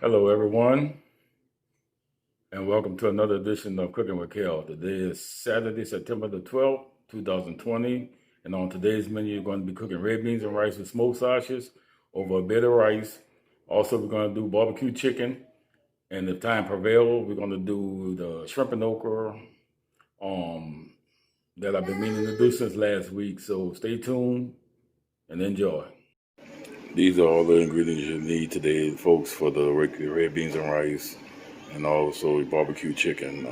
Hello, everyone, and welcome to another edition of Cooking with Kel. Today is Saturday, September the 12th, 2020, and on today's menu, you're going to be cooking red beans and rice with smoked sausages over a bed of rice. Also, we're going to do barbecue chicken, and if time prevails, we're going to do the shrimp and okra that I've been meaning to do since last week. So stay tuned and enjoy. These are all the ingredients you need today, folks, for the red beans and rice, and also barbecue chicken.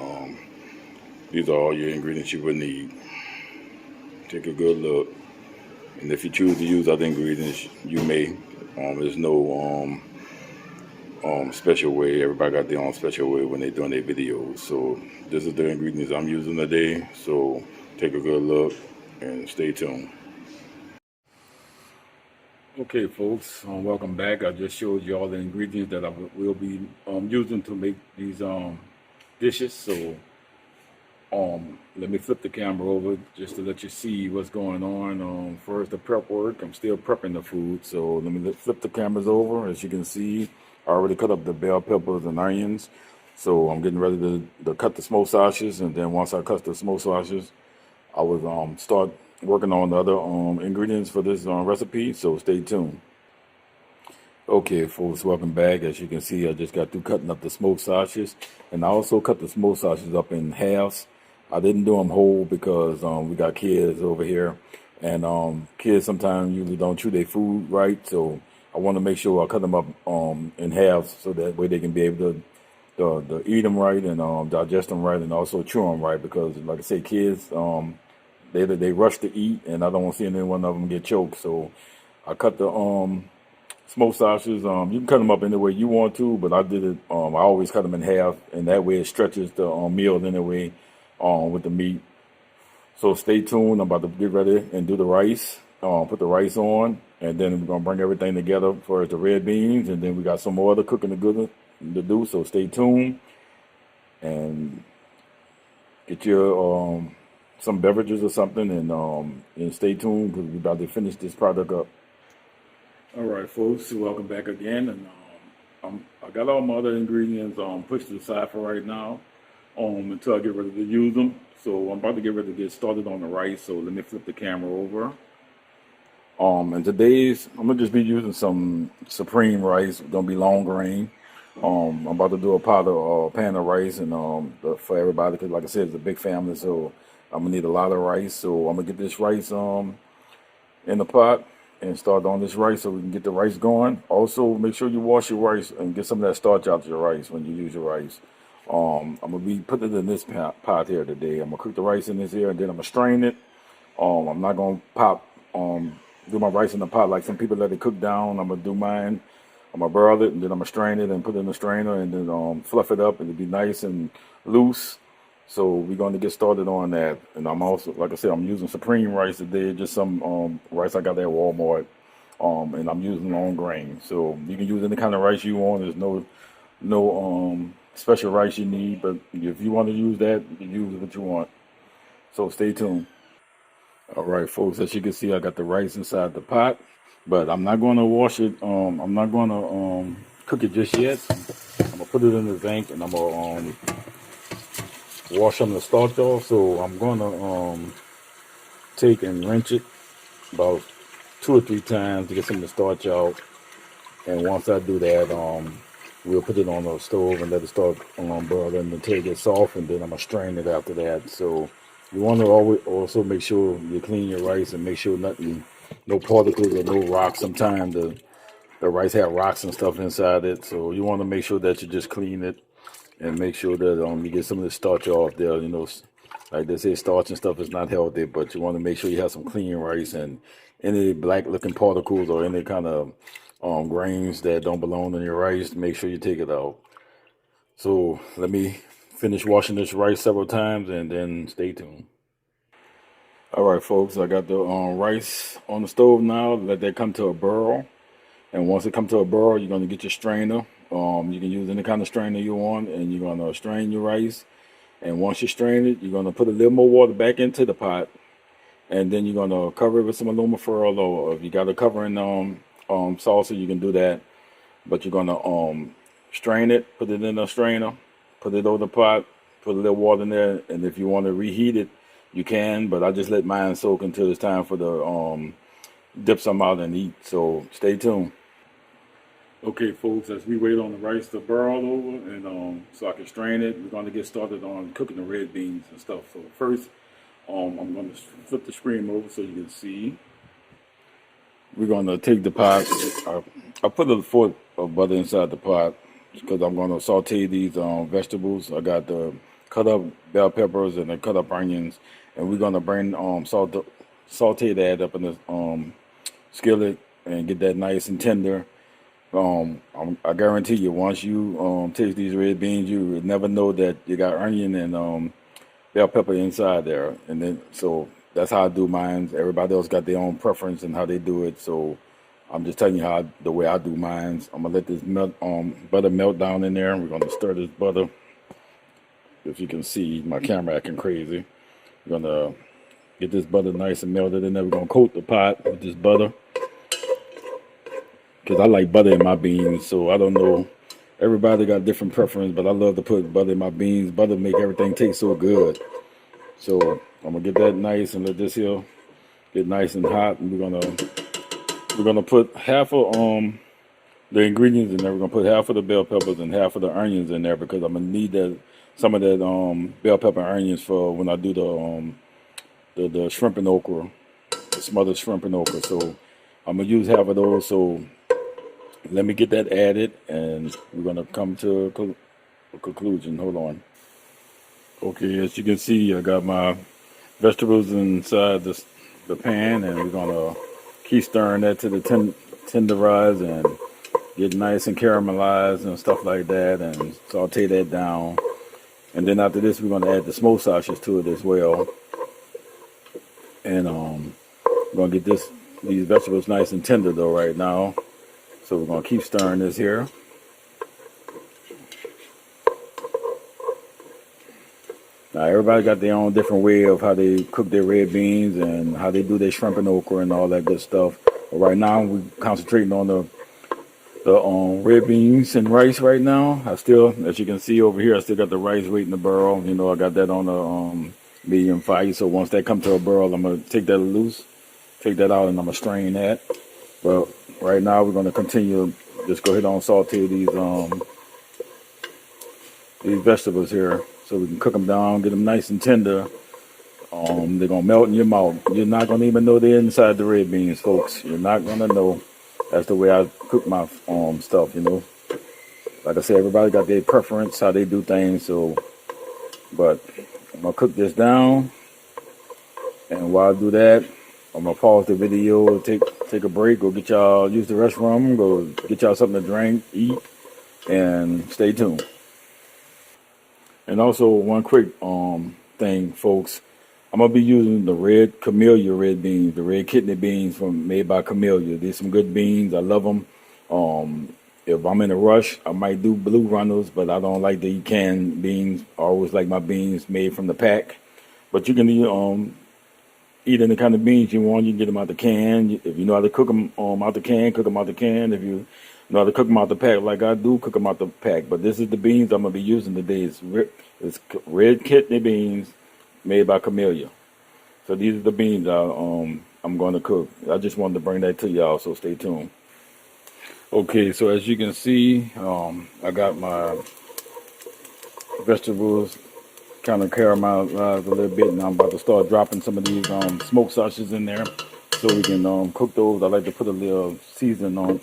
These are all your ingredients you would need. Take a good look, and if you choose to use other ingredients, you may. There's no special way. Everybody got their own special way when they're doing their videos. So this is the ingredients I'm using today. So take a good look and stay tuned. Okay, folks, welcome back. I just showed you all the ingredients that I will be using to make these dishes. So let me flip the camera over just to let you see what's going on. First, the prep work. I'm still prepping the food. So let me flip the cameras over. As you can see, I already cut up the bell peppers and onions. So I'm getting ready to cut the smoked sausages. And then once I cut the smoked sausages, I will start working on the other ingredients for this recipe, so stay tuned. Okay, folks, welcome back. As you can see, I just got through cutting up the smoked sausages, and I also cut the smoked sausages up in halves. I didn't do them whole because we got kids over here, and kids sometimes usually don't chew their food right, so I want to make sure I cut them up in halves so that way they can be able to eat them right and digest them right and also chew them right because, like I say, kids they rush to eat, and I don't want to see any one of them get choked. So I cut the smoked sausages. You can cut them up any way you want to, but I did it. I always cut them in half, and that way it stretches the meal anyway with the meat. So stay tuned. I'm about to get ready and do the rice. Put the rice on, and then we're gonna bring everything together for the red beans, and then we got some more other cooking to do. So stay tuned and get your some beverages or something, and stay tuned because we're about to finish this product up. All right, folks, welcome back again, and I got all my other ingredients pushed to the side for right now until I get ready to use them. So I'm about to get ready to get started on the rice. So let me flip the camera over. And today's I'm gonna just be using some supreme rice. It's gonna be long grain. I'm about to do a pan of rice, and for everybody, because like I said, it's a big family, so I'm gonna need a lot of rice. So I'm gonna get this rice in the pot and start on this rice so we can get the rice going. Also, make sure you wash your rice and get some of that starch out of your rice when you use your rice. I'm gonna be putting it in this pot here today. I'm gonna cook the rice in this here, and then I'm gonna strain it. I'm not gonna do my rice in the pot like some people let it cook down. I'm gonna do mine. I'm gonna boil it, and then I'm gonna strain it and put it in the strainer, and then fluff it up, and it'll be nice and loose. So we're going to get started on that. And I'm also, like I said, I'm using supreme rice today, just some rice I got at Walmart, and I'm using long grain. So you can use any kind of rice you want. There's no special rice you need, but if you want to use that, you can use what you want. So stay tuned. All right, folks, as you can see, I got the rice inside the pot, but I'm not going to wash it. I'm not going to cook it just yet. I'm going to put it in the zinc, and I'm going to wash some of the starch off. So I'm going to take and rinse it about 2 or 3 times to get some of the starch out. And once I do that, we'll put it on the stove and let it start boiling until it gets soft, and then I'm going to strain it after that. So you want to always also make sure you clean your rice and make sure no particles or no rocks. Sometimes the rice have rocks and stuff inside it. So you want to make sure that you just clean it and make sure that you get some of the starch off there. Like they say, starch and stuff is not healthy, but you want to make sure you have some clean rice, and any black looking particles or any kind of grains that don't belong in your rice, make sure you take it out. So let me finish washing this rice several times, and then stay tuned. All right, folks, I got the rice on the stove now. Let that come to a boil. And once it comes to a boil, you're going to get your strainer. You can use any kind of strainer you want, and you're going to strain your rice. And once you strain it, you're going to put a little more water back into the pot, and then you're going to cover it with some aluminum foil, or if you got a covering salsa, you can do that. But you're going to strain it, put it in a strainer, put it over the pot, put a little water in there, and if you want to reheat it, you can. But I just let mine soak until it's time for the dip some out and eat. So stay tuned. Okay, folks, as we wait on the rice to boil over and so I can strain it, we're going to get started on cooking the red beans and stuff. So first, I'm going to flip the screen over so you can see. We're going to take the pot. I put a foot of butter inside the pot because I'm going to saute these vegetables. I got the cut up bell peppers and the cut up onions, and we're going to bring saute that up in the skillet and get that nice and tender. I guarantee you, once you taste these red beans, you would never know that you got onion and bell pepper inside there. And then so that's how I do mine. Everybody else got their own preference and how they do it. So I'm just telling you the way I do mine. I'm gonna let this butter melt down in there. We're gonna stir this butter. If you can see, my camera acting crazy. We're gonna get this butter nice and melted in there. We're gonna coat the pot with this butter, because I like butter in my beans. So I don't know, everybody got different preference, but I love to put butter in my beans. Butter make everything taste so good. So I'm gonna get that nice and let this here get nice and hot. And we're gonna put half of the ingredients in there. We're gonna put half of the bell peppers and half of the onions in there, because I'm gonna need some of that bell pepper and onions for when I do the shrimp and okra, the smothered shrimp and okra. So I'm gonna use half of those. So let me get that added, and we're gonna come to a conclusion. Hold on. Okay, as you can see, I got my vegetables inside the pan, and we're gonna keep stirring that to the tenderize and get nice and caramelized and stuff like that, and saute that down. And then after this, we're gonna add the smoked sausages to it as well. And we're gonna get these vegetables nice and tender though right now. So we're gonna keep stirring this here. Now everybody got their own different way of how they cook their red beans and how they do their shrimp and okra and all that good stuff. But right now we're concentrating on the red beans and rice right now. I still, as you can see over here, I still got the rice waiting to boil. You know, I got that on the medium fire. So once that comes to a boil, I'm gonna take that loose, take that out, and I'm gonna strain that. But right now we're gonna continue. Just go ahead and saute these vegetables here, so we can cook them down, get them nice and tender. They're gonna melt in your mouth. You're not gonna even know they're inside the red beans, folks. You're not gonna know. That's the way I cook my stuff, you know. Like I said, everybody got their preference, how they do things. So, but I'm gonna cook this down, and while I do that, I'm gonna pause the video, take a break, go get y'all, use the restroom, go get y'all something to drink, eat, and stay tuned. And also one quick thing, folks. I'm gonna be using the red camellia red beans, the red kidney beans made by Camellia. These some good beans. I love them. If I'm in a rush, I might do blue runners, but I don't like the canned beans. I always like my beans made from the pack. But you can eat any kind of beans you want. You can get them out the can. If you know how to cook them out the can, cook them out the can. If you know how to cook them out the pack like I do, cook them out the pack. But this is the beans I'm gonna be using today. It's red kidney beans made by Camellia. So these are the beans I'm going to cook. I just wanted to bring that to y'all, so stay tuned. Okay, so as you can see, I got my vegetables kind of caramelized a little bit, and I'm about to start dropping some of these smoked sausages in there so we can cook those. I like to put a little seasoning on,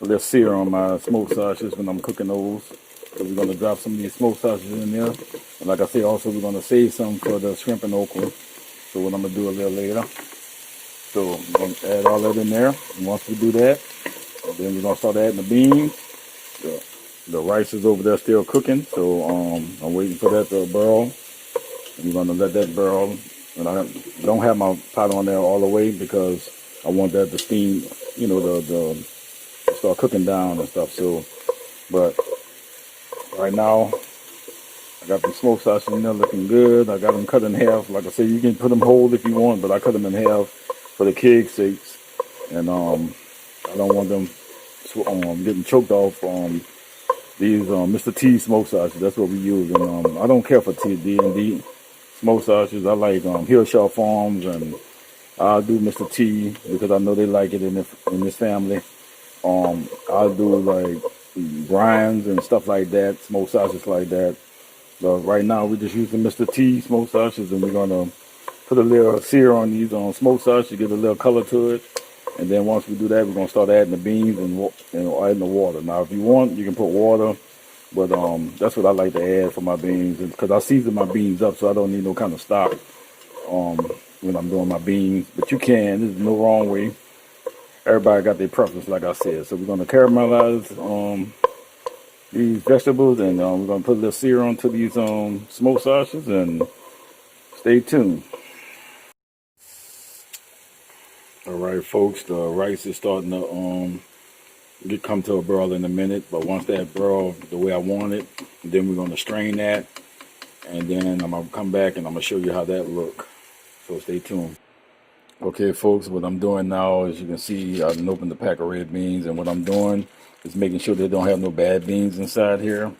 a little sear on my smoked sausages when I'm cooking those. So we're going to drop some of these smoked sausages in there. And like I said, also we're going to save some for the shrimp and okra. So what I'm going to do a little later. So I'm going to add all that in there. And once we do that, then we're going to start adding the beans. The rice is over there still cooking. So I'm waiting for that to boil. And we're going to let that boil. And I don't have my pot on there all the way because I want that to steam, you know, the start cooking down and stuff. So, but right now, I got the smoked sausage in there looking good. I got them cut in half. Like I said, you can put them whole if you want, but I cut them in half for the kids' sakes. And I don't want them getting choked off these Mr. T smoke sausages. That's what we use. And I don't care for D&D smoke sausages. I like Hillshire Farms, and I'll do Mr. T because I know they like it in this family. I'll do like grinds and stuff like that, smoke sausages like that. But right now we're just using Mr. T smoke sausages, and we're gonna put a little sear on these smoke sausages to give a little color to it. And then once we do that, we're gonna start adding the beans and adding the water. Now, if you want, you can put water, but that's what I like to add for my beans, because I season my beans up, so I don't need no kind of stock when I'm doing my beans. But you can. There's no wrong way. Everybody got their preference, like I said. So we're gonna caramelize these vegetables, and we're gonna put a little sear onto these smoked sausages, and stay tuned. All right, folks, the rice is starting to come to a boil in a minute, but once that boil the way I want it, then we're gonna strain that, and then I'm gonna come back and I'm gonna show you how that look. So stay tuned. Okay, folks, what I'm doing now, as you can see, I've opened the pack of red beans, and what I'm doing is making sure they don't have no bad beans inside here.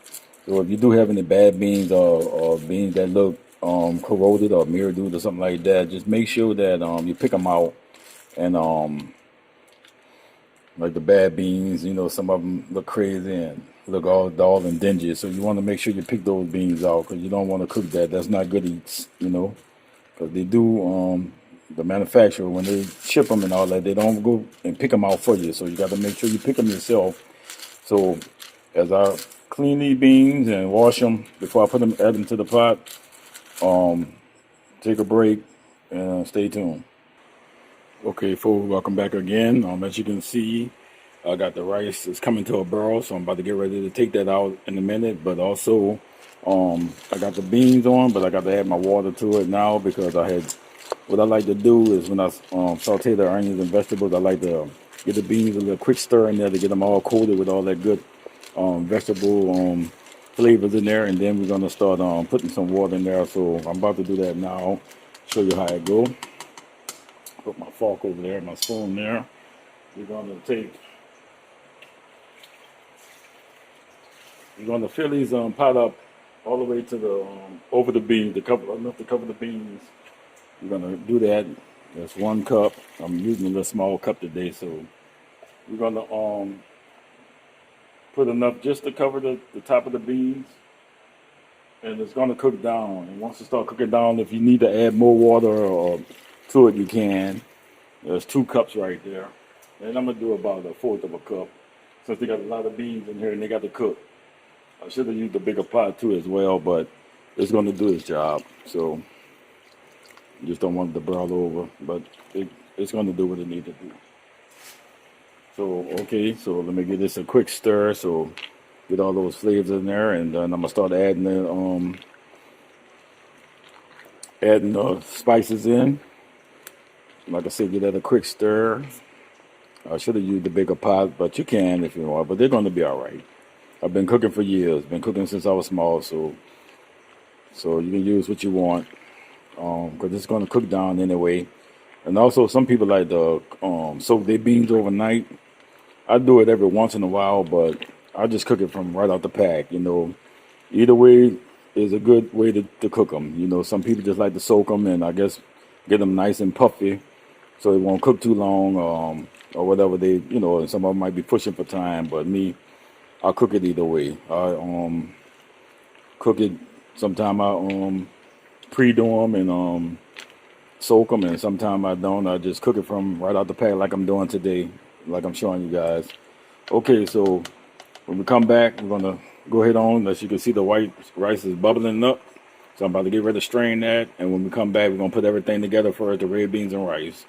So if you do have any bad beans or beans that look corroded or mildewed or something like that, just make sure that you pick them out. And like the bad beans, you know, some of them look crazy and look all dull and dingy. So you want to make sure you pick those beans out, because you don't want to cook that. That's not good eats, you know, because they do, the manufacturer, when they ship them and all that, they don't go and pick them out for you. So you got to make sure you pick them yourself. So as I clean these beans and wash them before I add them to the pot, take a break and stay tuned. Okay, folks, welcome back again. As you can see, I got the rice. It's coming to a boil, so I'm about to get ready to take that out in a minute. But also, I got the beans on, but I got to add my water to it now, because what I like to do is when I saute the onions and vegetables, I like to get the beans a little quick stir in there to get them all coated with all that good vegetable flavors in there. And then we're going to start putting some water in there. So I'm about to do that now, show you how it go. Put my fork over there, my spoon there. We're going to fill these pot up all the way to the over the beans, enough to cover the beans. We're going to do that. That's 1 cup. I'm using a little small cup today, so we're going to put enough just to cover the top of the beans, and it's going to cook down. And once it starts cooking down, if you need to add more water to it, you can. There's 2 cups right there, and I'm gonna do about 1/4 of a cup, since they got a lot of beans in here and they got to cook. I should have used a bigger pot too as well, but it's going to do its job. So you just don't want it to boil over, but it's going to do what it needs to do. So okay, so let me give this a quick stir, so get all those flavors in there, and then I'm gonna start adding the spices in. Like I said, give that a quick stir. I should have used the bigger pot, but you can if you want. But they're going to be all right. I've been cooking for years. Been cooking since I was small, so you can use what you want, because it's going to cook down anyway. And also, some people like to soak their beans overnight. I do it every once in a while, but I just cook it from right out the pack. You know, either way is a good way to cook them. You know, some people just like to soak them and I guess get them nice and puffy, so it won't cook too long, or whatever and some of them might be pushing for time, but me, I'll cook it either way. I cook it, sometime I pre-do them and soak them, and sometime I don't. I just cook it from right out the pack like I'm doing today, like I'm showing you guys. Okay, so when we come back, we're gonna go ahead on. As you can see, the white rice is bubbling up. So I'm about to get ready to strain that, and when we come back, we're going to put everything together for the red beans and rice.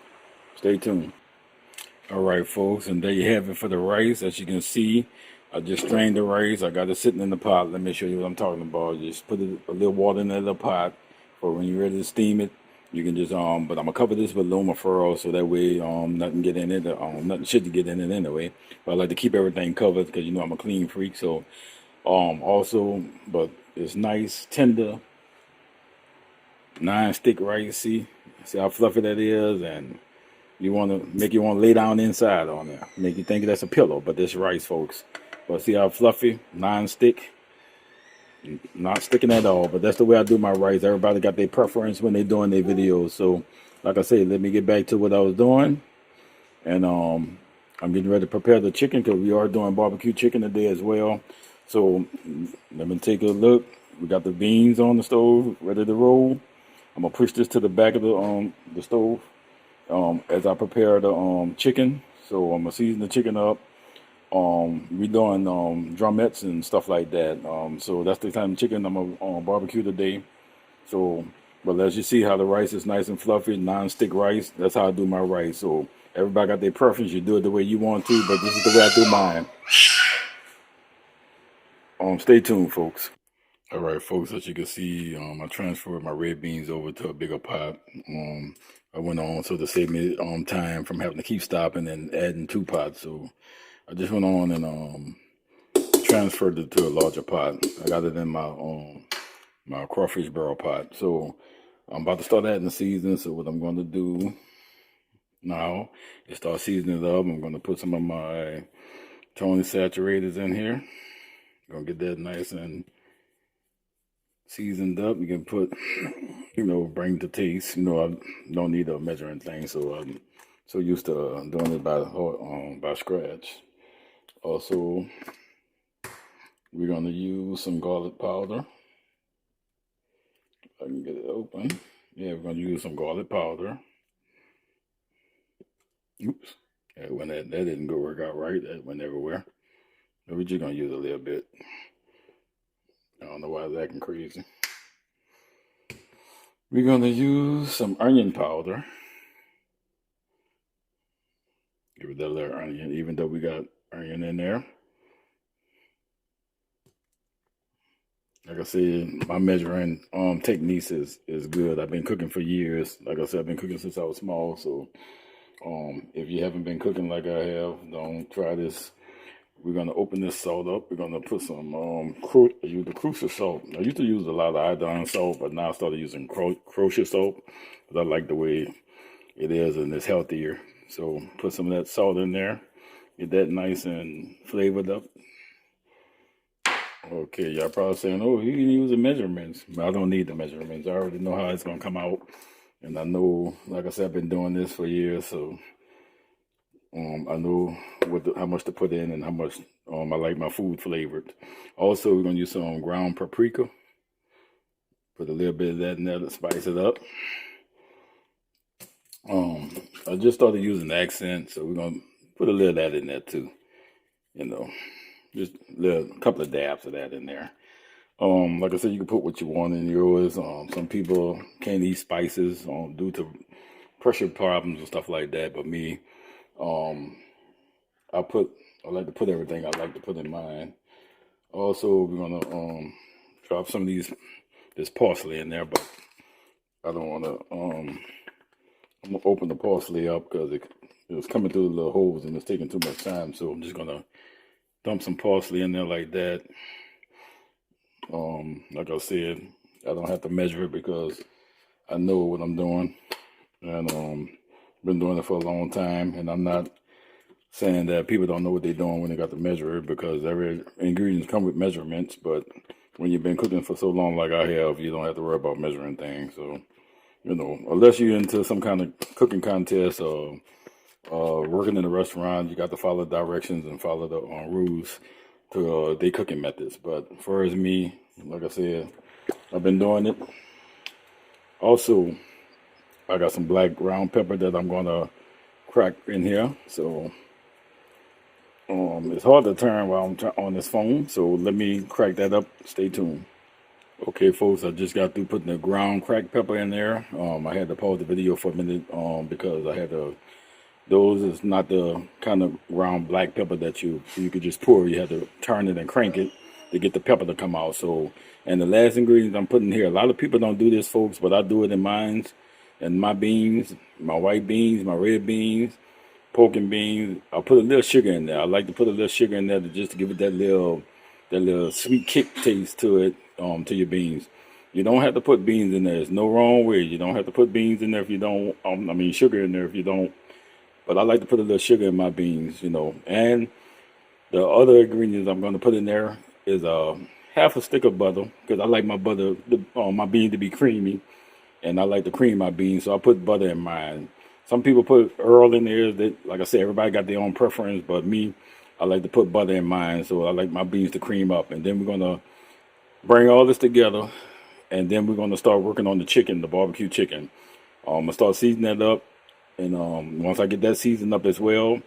Stay tuned. All right, folks, and there you have it for the rice. As you can see, I just strained the rice. I got it sitting in the pot. Let me show you what I'm talking about. Just put a little water in that little pot, for when you're ready to steam it. You can just, but I'm going to cover this with aluminum foil, so that way nothing get in it. Nothing should get in it anyway. But I like to keep everything covered, because you know I'm a clean freak. So also, but it's nice, tender, non-stick rice. See how fluffy that is, and you want to lay down inside on there, make you think that's a pillow, but this rice, folks. But see how fluffy, non-stick, not sticking at all. But that's the way I do my rice. Everybody got their preference when they're doing their videos. So, like I said, let me get back to what I was doing. And I'm getting ready to prepare the chicken because we are doing barbecue chicken today as well. So let me take a look. We got the beans on the stove ready to roll. I'm gonna push this to the back of the stove as I prepare the chicken. So I'm gonna season the chicken up. We doing drumettes and stuff like that. So that's the kind of chicken I'm gonna barbecue today. So, but as you see how the rice is nice and fluffy, non-stick rice. That's how I do my rice. So everybody got their preference. You do it the way you want to, but this is the way I do mine. Stay tuned, folks. All right, folks, as you can see, I transferred my red beans over to a bigger pot. I went on so to save me time from having to keep stopping and adding 2 pots. So I just went on and transferred it to a larger pot. I got it in my crawfish barrel pot. So I'm about to start adding the seasoning. So what I'm going to do now is start seasoning it up. I'm going to put some of my Tony saturators in here. Gonna get that nice and seasoned up. You can put, bring the taste. I don't need a measuring thing, so I'm so used to doing it by scratch. Also, we're gonna use some garlic powder. If I can get it open. Yeah, we're gonna use some garlic powder. Oops. Yeah, when that didn't work out right, that went everywhere. But we're just gonna use a little bit. I don't know why it's acting crazy. We're gonna use some onion powder. Give it that little onion, even though we got onion in there. Like I said, my measuring techniques is good. I've been cooking for years. Like I said, I've been cooking since I was small. So if you haven't been cooking like I have, don't try this. We're gonna open this salt up. We're gonna put some use the kosher salt. I used to use a lot of iodine salt, but now I started using kosher salt because I like the way it is and it's healthier. So put some of that salt in there. Get that nice and flavored up. Okay, y'all probably saying, oh, you can use the measurements. But I don't need the measurements. I already know how it's gonna come out. And I know, like I said, I've been doing this for years, so I know how much to put in and how much I like my food flavored. Also, we're gonna use some ground paprika. Put a little bit of that in there to spice it up. I just started using accent, so we're gonna put a little of that in there too. Just a couple of dabs of that in there. Like I said, you can put what you want in yours. Some people can't eat spices due to pressure problems and stuff like that. But me, I like to put everything I like to put in mine. Also, we're gonna drop some of this parsley in there, but I don't want to. I'm gonna open the parsley up because it was coming through the little holes and it's taking too much time. So I'm just gonna dump some parsley in there like that. Like I said, I don't have to measure it because I know what I'm doing, and been doing it for a long time. And I'm not saying that people don't know what they're doing when they got to measure it, because every ingredients come with measurements. But when you've been cooking for so long like I have, you don't have to worry about measuring things. So unless you're into some kind of cooking contest or working in a restaurant, you got to follow directions and follow the rules to their cooking methods. But as far as me, like I said, I've been doing it. Also, I got some black ground pepper that I'm gonna crack in here. So it's hard to turn while I'm on this phone. So let me crack that up. Stay tuned. Okay, folks, I just got through putting the ground cracked pepper in there. I had to pause the video for a minute because I had to. Those is not the kind of ground black pepper that you could just pour. You had to turn it and crank it to get the pepper to come out. So, and the last ingredient I'm putting here, a lot of people don't do this, folks, but I do it in mine. And my beans, my white beans, my red beans, pork and beans, I put a little sugar in there. I like to put a little sugar in there just to give it that little sweet kick taste to it, to your beans. You don't have to put beans in there. There's no wrong way. You don't have to put beans in there if you don't, sugar in there if you don't. But I like to put a little sugar in my beans, and The other ingredients I'm going to put in there is half a stick of butter, because I like my butter, my bean to be creamy, and I like to cream my beans, so I put butter in mine. Some people put Earl in there. That, like I said, everybody got their own preference, but me, I like to put butter in mine, so I like my beans to cream up. And then we're gonna bring all this together, and then we're gonna start working on the chicken, the barbecue chicken. I'm gonna start seasoning that up, and once I get that seasoned up as well,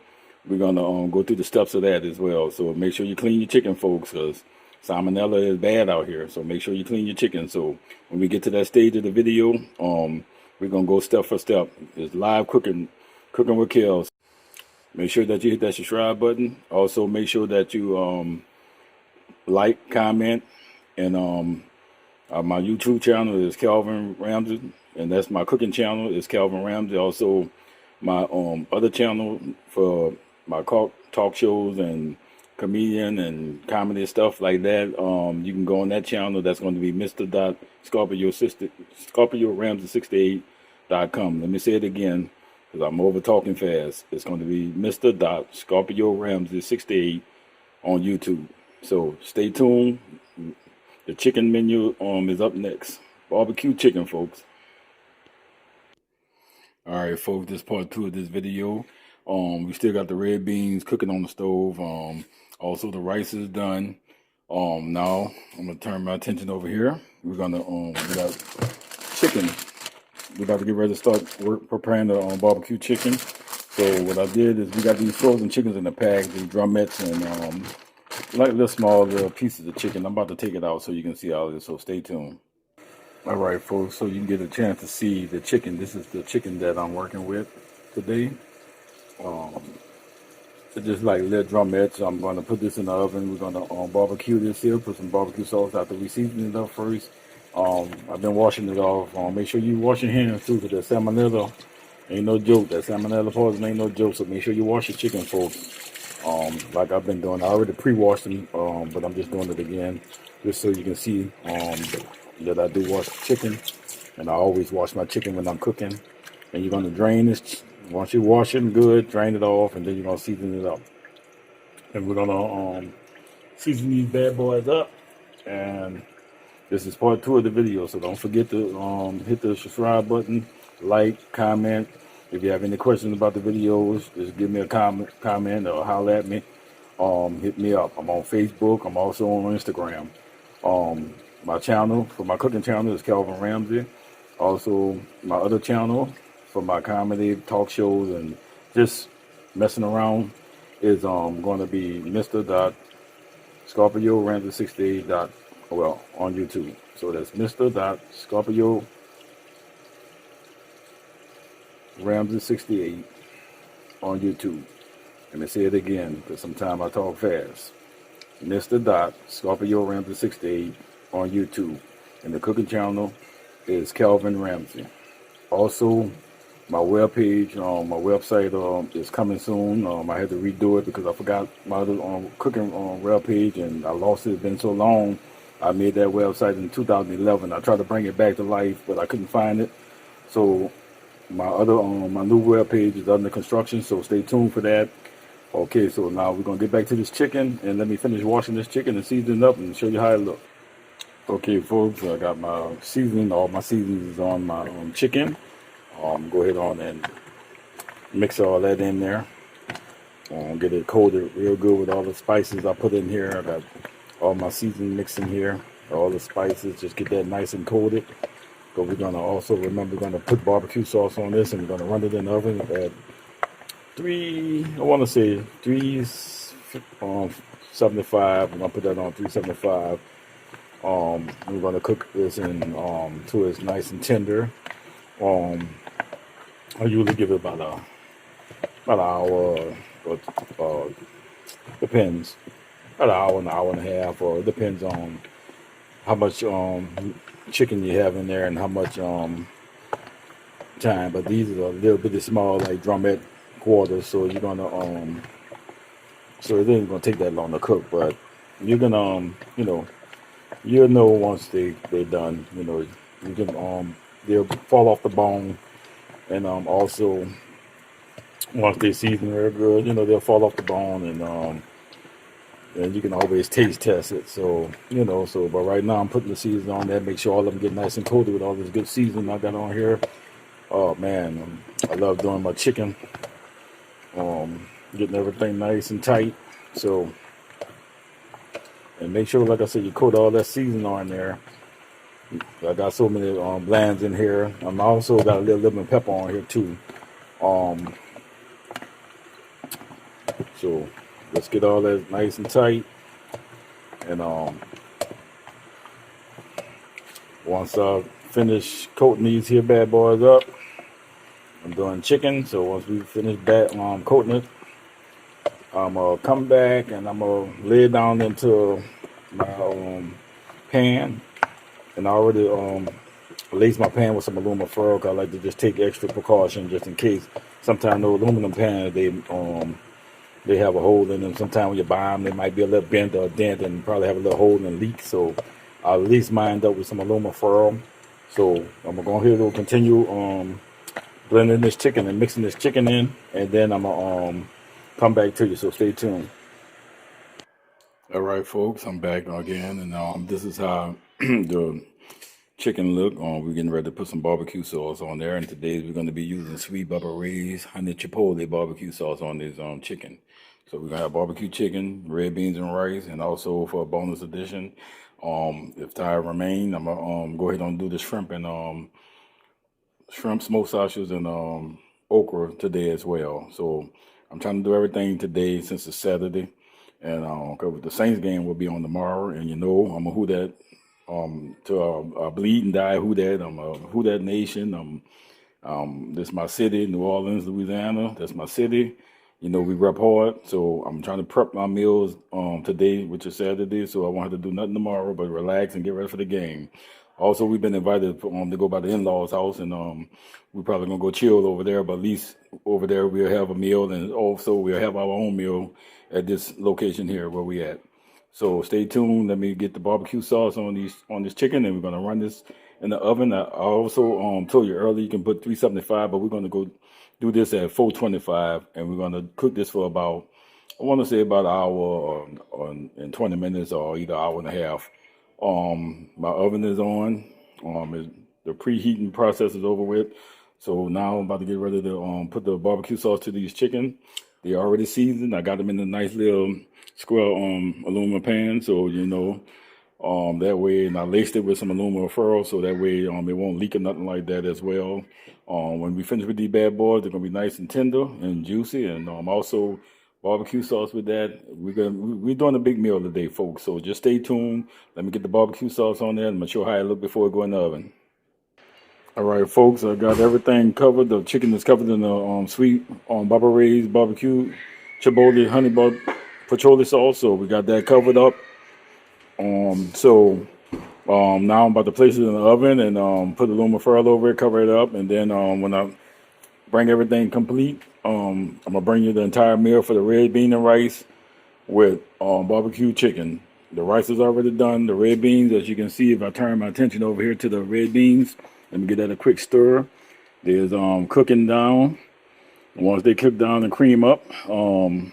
we're gonna go through the steps of that as well. So make sure you clean your chicken, folks, because salmonella is bad out here. So make sure you clean your chicken. So when we get to that stage of the video, we're gonna go step for step. It's live cooking with Kels. Make sure that you hit that subscribe button. Also, make sure that you like, comment, and my YouTube channel is Calvin Ramsey, and that's my cooking channel is Calvin Ramsey. Also, my other channel for my talk shows and comedian and comedy stuff like that. You can go on that channel. That's going to be Mr. Scorpio Ramsey 68.com. Let me say it again, because I'm over talking fast. It's going to be Mr. Scorpio Ramsey 68 on YouTube. So stay tuned. The chicken menu is up next. Barbecue chicken, folks. All right, folks, this is part 2 of this video. We still got the red beans cooking on the stove. Also the rice is done. Now I'm gonna turn my attention over here. We're gonna we got chicken. We're about to get ready to start preparing the barbecue chicken. So what I did is we got these frozen chickens in the pack, these drumettes, and like little small little pieces of chicken. I'm about to take it out so you can see all this. So stay tuned. All right, folks, so you can get a chance to see the chicken. This is the chicken that I'm working with today. It's just like little drumettes. I'm going to put this in the oven. We're going to barbecue this here, put some barbecue sauce after we season it up first. I've been washing it off. Make sure you wash your hands too, because that salmonella ain't no joke. That salmonella poison ain't no joke, so make sure you wash your chicken, folks. Like I've been doing. I already pre-washed them, but I'm just doing it again, just so you can see that I do wash the chicken, and I always wash my chicken when I'm cooking. And you're going to drain this. Once you wash it good, drain it off, and then you're going to season it up. And we're going to season these bad boys up. And this is part 2 of the video, so don't forget to hit the subscribe button, like, comment. If you have any questions about the videos, just give me a comment or holler at me. Hit me up. I'm on Facebook. I'm also on Instagram. My channel for my cooking channel is Calvin Ramsey. Also, my other channel for my comedy talk shows and just messing around is going to be Mr. Scorpio Ramsey 68. On YouTube. So that's Mr. Scorpio Ramsey 68 on YouTube. Let me say it again, because sometimes I talk fast. Mr. Scorpio Ramsey 68 on YouTube. And the cooking channel is Calvin Ramsey. Also, my webpage, my website is coming soon. I had to redo it because I forgot my other cooking webpage, and I lost it. It's been so long. I made that website in 2011. I tried to bring it back to life, but I couldn't find it. So my new webpage is under construction, so stay tuned for that. Okay, so now we're going to get back to this chicken, and let me finish washing this chicken and season it up and show you how it looks. Okay, folks, I got my seasoning. All my seasoning is on my chicken. Go ahead on and mix all that in there. Get it coated real good with all the spices I put in here. I got all my seasoning mixed in here, all the spices. Just get that nice and coated. But we're gonna also remember, we're gonna put barbecue sauce on this, and we're gonna run it in the oven at 375. I'm gonna put that on 375. We're gonna cook this in till it's nice and tender. I usually give it about an hour, or depends. About an hour and a half, or it depends on how much chicken you have in there and how much time. But these are a little bit small, like drumette quarters, so you're gonna so it ain't gonna take that long to cook. But you're gonna you'll know once they're done. You can they'll fall off the bone, and also once they season real good, they'll fall off the bone, and and you can always taste test it. So, you know, so, but right now I'm putting the season on there, make sure all of them get nice and coated with all this good seasoning I got on here. Oh man, I love doing my chicken, getting everything nice and tight. So, and make sure, like I said, you coat all that seasoning on there. I got so many blands in here. I also got a little lemon pepper on here too. So let's get all that nice and tight. And once I finish coating these here bad boys up, I'm doing chicken. So once we finish coating it, I'm gonna come back and I'm gonna lay it down into my pan. And I already laced my pan with some aluminum foil, because I like to just take extra precaution just in case. Sometimes those aluminum pans, they have a hole in them. Sometimes when you buy them, they might be a little bent or a dent and probably have a little hole and leak. So I'll at least mine up with some aluminum foil. So I'm gonna go ahead and continue blending this chicken and mixing this chicken in, and then I'm gonna come back to you. So stay tuned. All right, folks, I'm back again, and this is how the chicken look. We're getting ready to put some barbecue sauce on there, and today we're going to be using Sweet Bubba Ray's honey chipotle barbecue sauce on this chicken. So we're gonna have barbecue chicken, red beans and rice, and also for a bonus addition, if time remain, I'm gonna go ahead and do the shrimp and shrimp, smoked sausage, and okra today as well. So I'm trying to do everything today since it's Saturday. And cause the Saints game will be on tomorrow, and you know I'm a Who Dat to bleed and die Who Dat. I'm a Who Dat nation. This is my city, New Orleans, Louisiana. That's my city. You know, we rep hard, so I'm trying to prep my meals today, which is Saturday. So I won't have to do nothing tomorrow, but relax and get ready for the game. Also, we've been invited to go by the in-laws' house, and we're probably gonna go chill over there. But at least over there we'll have a meal, and also we'll have our own meal at this location here where we at. So stay tuned. Let me get the barbecue sauce on this chicken, and we're gonna run this in the oven. I also told you earlier you can put 375, but we're gonna go do this at 425, and we're gonna cook this for about, I want to say about an hour and 20 minutes, or either hour and a half. My oven is on. The preheating process is over with. So now I'm about to get ready to put the barbecue sauce to these chicken. They already seasoned. I got them in a nice little square aluminum pan. So you know, that way, and I laced it with some aluminum foil, so that way it won't leak or nothing like that as well. When we finish with these bad boys, they're gonna be nice and tender and juicy, and also barbecue sauce with that. We're doing a big meal today, folks. So just stay tuned. Let me get the barbecue sauce on there and I'm gonna show how it look before it go in the oven. All right, folks, I got everything covered. The chicken is covered in the sweet Bubba Ray's barbecue chipotle honey patchouli sauce. So we got that covered up. Now I'm about to place it in the oven and put aluminum foil over it, cover it up, and then when I bring everything complete, I'm gonna bring you the entire meal for the red bean and rice with barbecue chicken. The rice is already done. The red beans, as you can see, if I turn my attention over here to the red beans, let me get that a quick stir. There's cooking down. Once they cook down and cream up, we're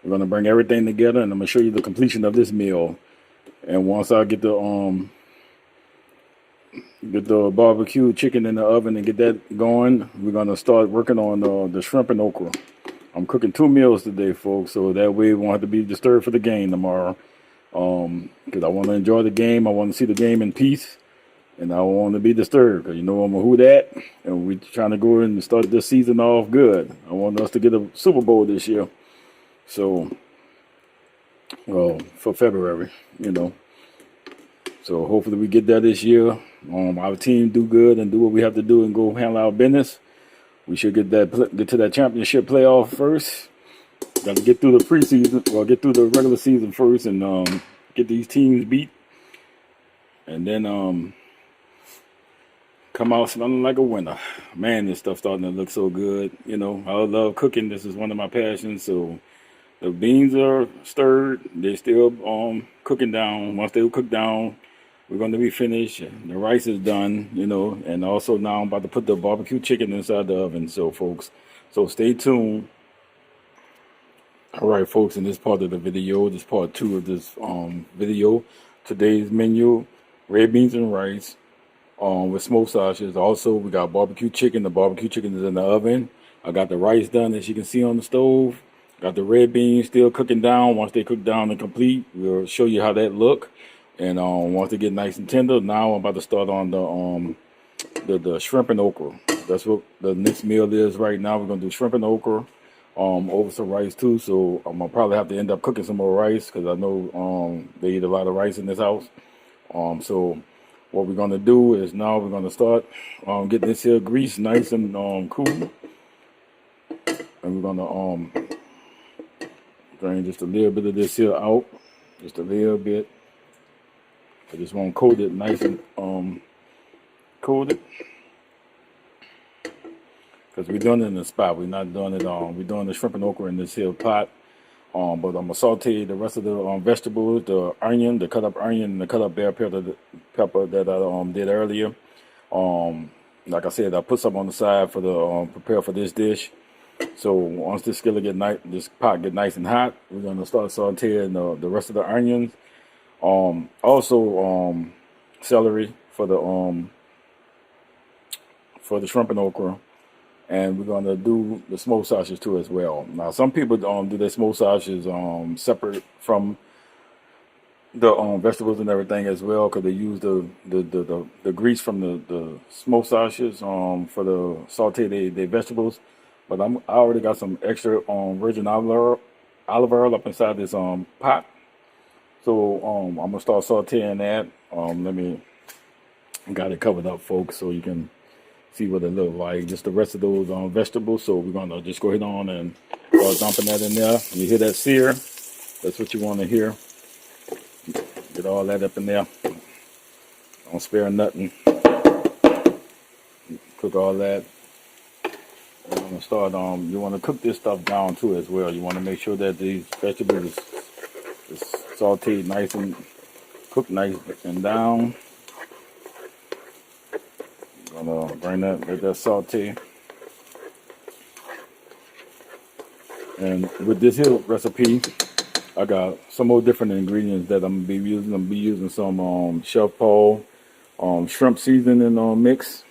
gonna bring everything together, and I'm gonna show you the completion of this meal. And once I get the barbecue chicken in the oven and get that going, we're gonna start working on the shrimp and okra. I'm cooking 2 meals today, folks, so that way we won't have to be disturbed for the game tomorrow. Because I want to enjoy the game. I want to see the game in peace, and I don't want to be disturbed. Because you know I'm a Who Dat, and we're trying to go in and start this season off good. I want us to get a Super Bowl this year. So, well, for February, you know. So hopefully we get that this year. Our team do good and do what we have to do and go handle our business. We should get to that championship playoff first. Got to get through the preseason, or get through the regular season first, and get these teams beat, and then come out smelling like a winner. Man, this stuff starting to look so good. You know, I love cooking. This is one of my passions. So the beans are stirred. They're still cooking down. Once they cook down, we're going to be finished. The rice is done, you know, and also now I'm about to put the barbecue chicken inside the oven. So, folks, so stay tuned. All right, folks, in this part of the video, this part two of this video, today's menu: red beans and rice with smoked sausages. Also, we got barbecue chicken. The barbecue chicken is in the oven. I got the rice done, as you can see on the stove. Got the red beans still cooking down. Once they cook down and complete, we'll show you how that look. And once they get nice and tender, now I'm about to start on the shrimp and okra. That's what the next meal is right now. We're gonna do shrimp and okra. Over some rice too, so I'm gonna probably have to end up cooking some more rice because I know they eat a lot of rice in this house. So what we're gonna do is now we're gonna start getting this here grease nice and cool, and we're gonna drain just a little bit of this here out, just a little bit. I just want to coat it nice and coat it. Because we're doing it in the spot. We're not doing it we're doing the shrimp and okra in this here pot. But I'm gonna saute the rest of the vegetables, the onion, the cut up onion, and the cut up bell pepper that I did earlier. Like I said, I put some on the side for the prepare for this dish. So once this skillet get nice, this pot get nice and hot, we're gonna start sauteing the rest of the onions. Also celery for the shrimp and okra. And we're gonna do the smoked sausage too as well. Now, some people do their smoked sausages separate from the vegetables and everything as well, because they use the grease from the smoked sausages for the saute their vegetables. But I already got some extra virgin olive oil up inside this pot, so I'm gonna start sauteing that. Got it covered up, folks, so you can see what it look like. Just the rest of those vegetables. So we're gonna just go ahead on and start dumping that in there. And you hear that sear? That's what you want to hear. Get all that up in there. Don't spare nothing. Cook all that. And I'm gonna start you want to cook this stuff down too as well. You want to make sure that these vegetables is sauteed nice and cooked nice and down. Gonna bring that, let that saute. And with this here recipe, I got some more different ingredients that I'm gonna be using. I'm gonna be using some Chef Paul shrimp seasoning mix.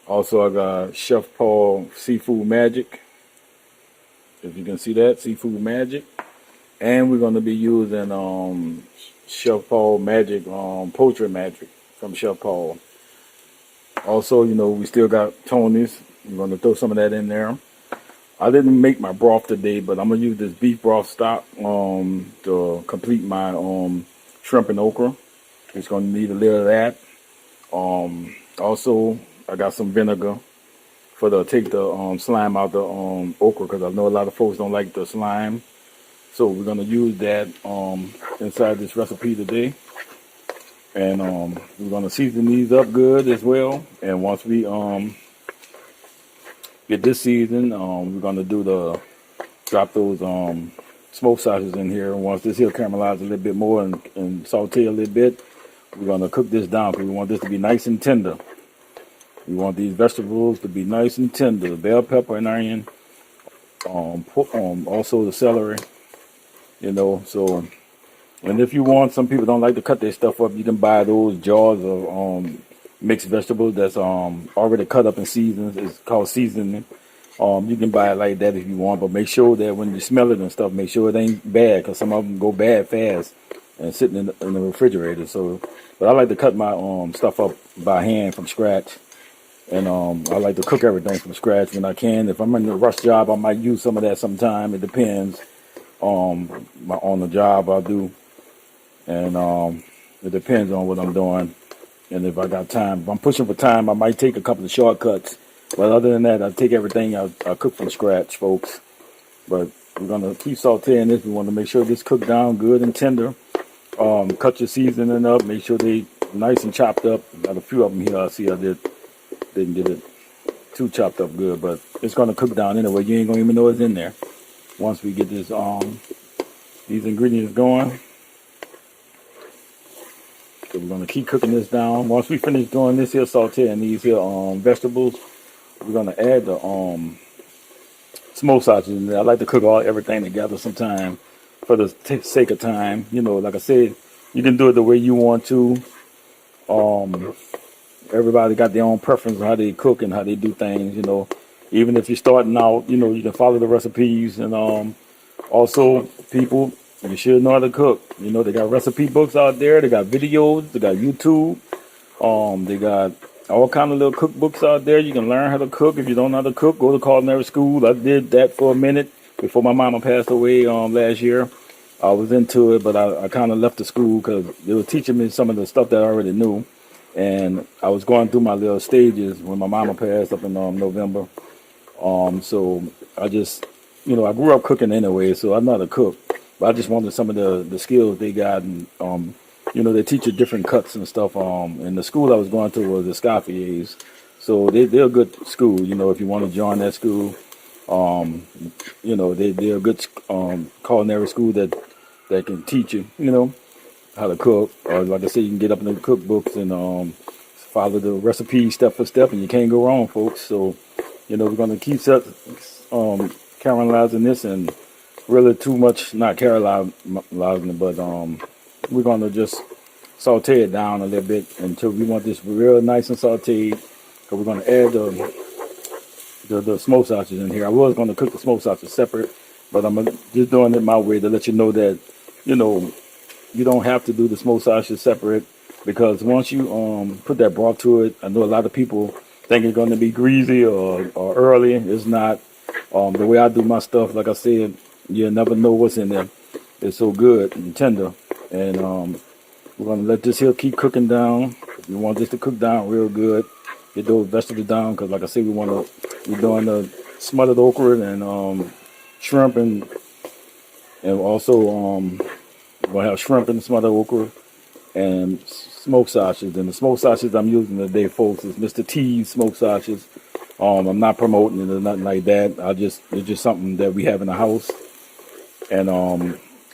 Also, I got Chef Paul seafood magic. If you can see that, seafood magic. And we're gonna be using Chef Paul magic poultry magic from Chef Paul. Also, you know, we still got Tony's. I'm going to throw some of that in there. I didn't make my broth today, but I'm going to use this beef broth stock to complete my shrimp and okra. It's going to need a little of that. Also, I got some vinegar for take the slime out the okra, because I know a lot of folks don't like the slime. So we're going to use that inside this recipe today. And we're gonna season these up good as well. And once we get this seasoned, we're gonna drop those smoked sausages in here. And once this here caramelizes a little bit more and saute a little bit, we're gonna cook this down because we want this to be nice and tender. We want these vegetables to be nice and tender. The bell pepper and onion, also the celery. You know, so. And if you want, some people don't like to cut their stuff up. You can buy those jars of mixed vegetables that's already cut up and seasoned. It's called seasoning. You can buy it like that if you want, but make sure that when you smell it and stuff, make sure it ain't bad, because some of them go bad fast and sitting in the refrigerator. So, but I like to cut my stuff up by hand from scratch, and I like to cook everything from scratch when I can. If I'm in a rush job, I might use some of that sometime. It depends on the job I do. And it depends on what I'm doing, and if I got time. If I'm pushing for time, I might take a couple of shortcuts. But other than that, I take everything I cook from scratch, folks. But we're gonna keep sauteing this. We want to make sure this cooked down good and tender. Cut your seasoning up. Make sure they nice and chopped up. Got a few of them here. I see I didn't get it too chopped up good, but it's gonna cook down anyway. You ain't gonna even know it's in there once we get this these ingredients going. So we're gonna keep cooking this down. Once we finish doing this here sauteing these here vegetables, we're gonna add the smoked sausages in there. I like to cook everything together sometime for the sake of time. You know, like I said, you can do it the way you want to. Um, Everybody got their own preference on how they cook and how they do things. You know, even if you're starting out, you know, you can follow the recipes. And also, people, you should know how to cook. You know, they got recipe books out there. They got videos. They got YouTube. They got all kind of little cookbooks out there. You can learn how to cook. If you don't know how to cook, go to culinary school. I did that for a minute before my mama passed away last year. I was into it, but I kind of left the school because they were teaching me some of the stuff that I already knew. And I was going through my little stages when my mama passed up in November. So I just, you know, I grew up cooking anyway, so I'm not a cook. But I just wanted some of the skills they got, and you know, they teach you different cuts and stuff. And the school I was going to was the Scoffier's, so they're a good school. You know, if you want to join that school, you know, they're a good culinary school that can teach you, you know, how to cook. Or like I said, you can get up in the cookbooks and follow the recipe step for step, and you can't go wrong, folks. So, you know, we're gonna keep caramelizing this, and really too much, not caramelizing it, but we're gonna just saute it down a little bit until we want this real nice and sauteed. Cause we're gonna add the smoked sausage in here. I was gonna cook the smoked sausage separate, but I'm just doing it my way to let you know that, you know, you don't have to do the smoked sausage separate, because once you put that broth to it, I know a lot of people think it's going to be greasy or early. It's not. The way I do my stuff, like I said, you never know what's in there. It's so good and tender. And we're going to let this here keep cooking down. We want this to cook down real good. Get those vegetables down, because like I said, we're doing the smothered okra and shrimp, and also we're going to have shrimp and smothered okra and smoked sausages. And the smoked sausages I'm using today, folks, is Mr. T's smoked sausages. I'm not promoting it or nothing like that. It's just something that we have in the house. And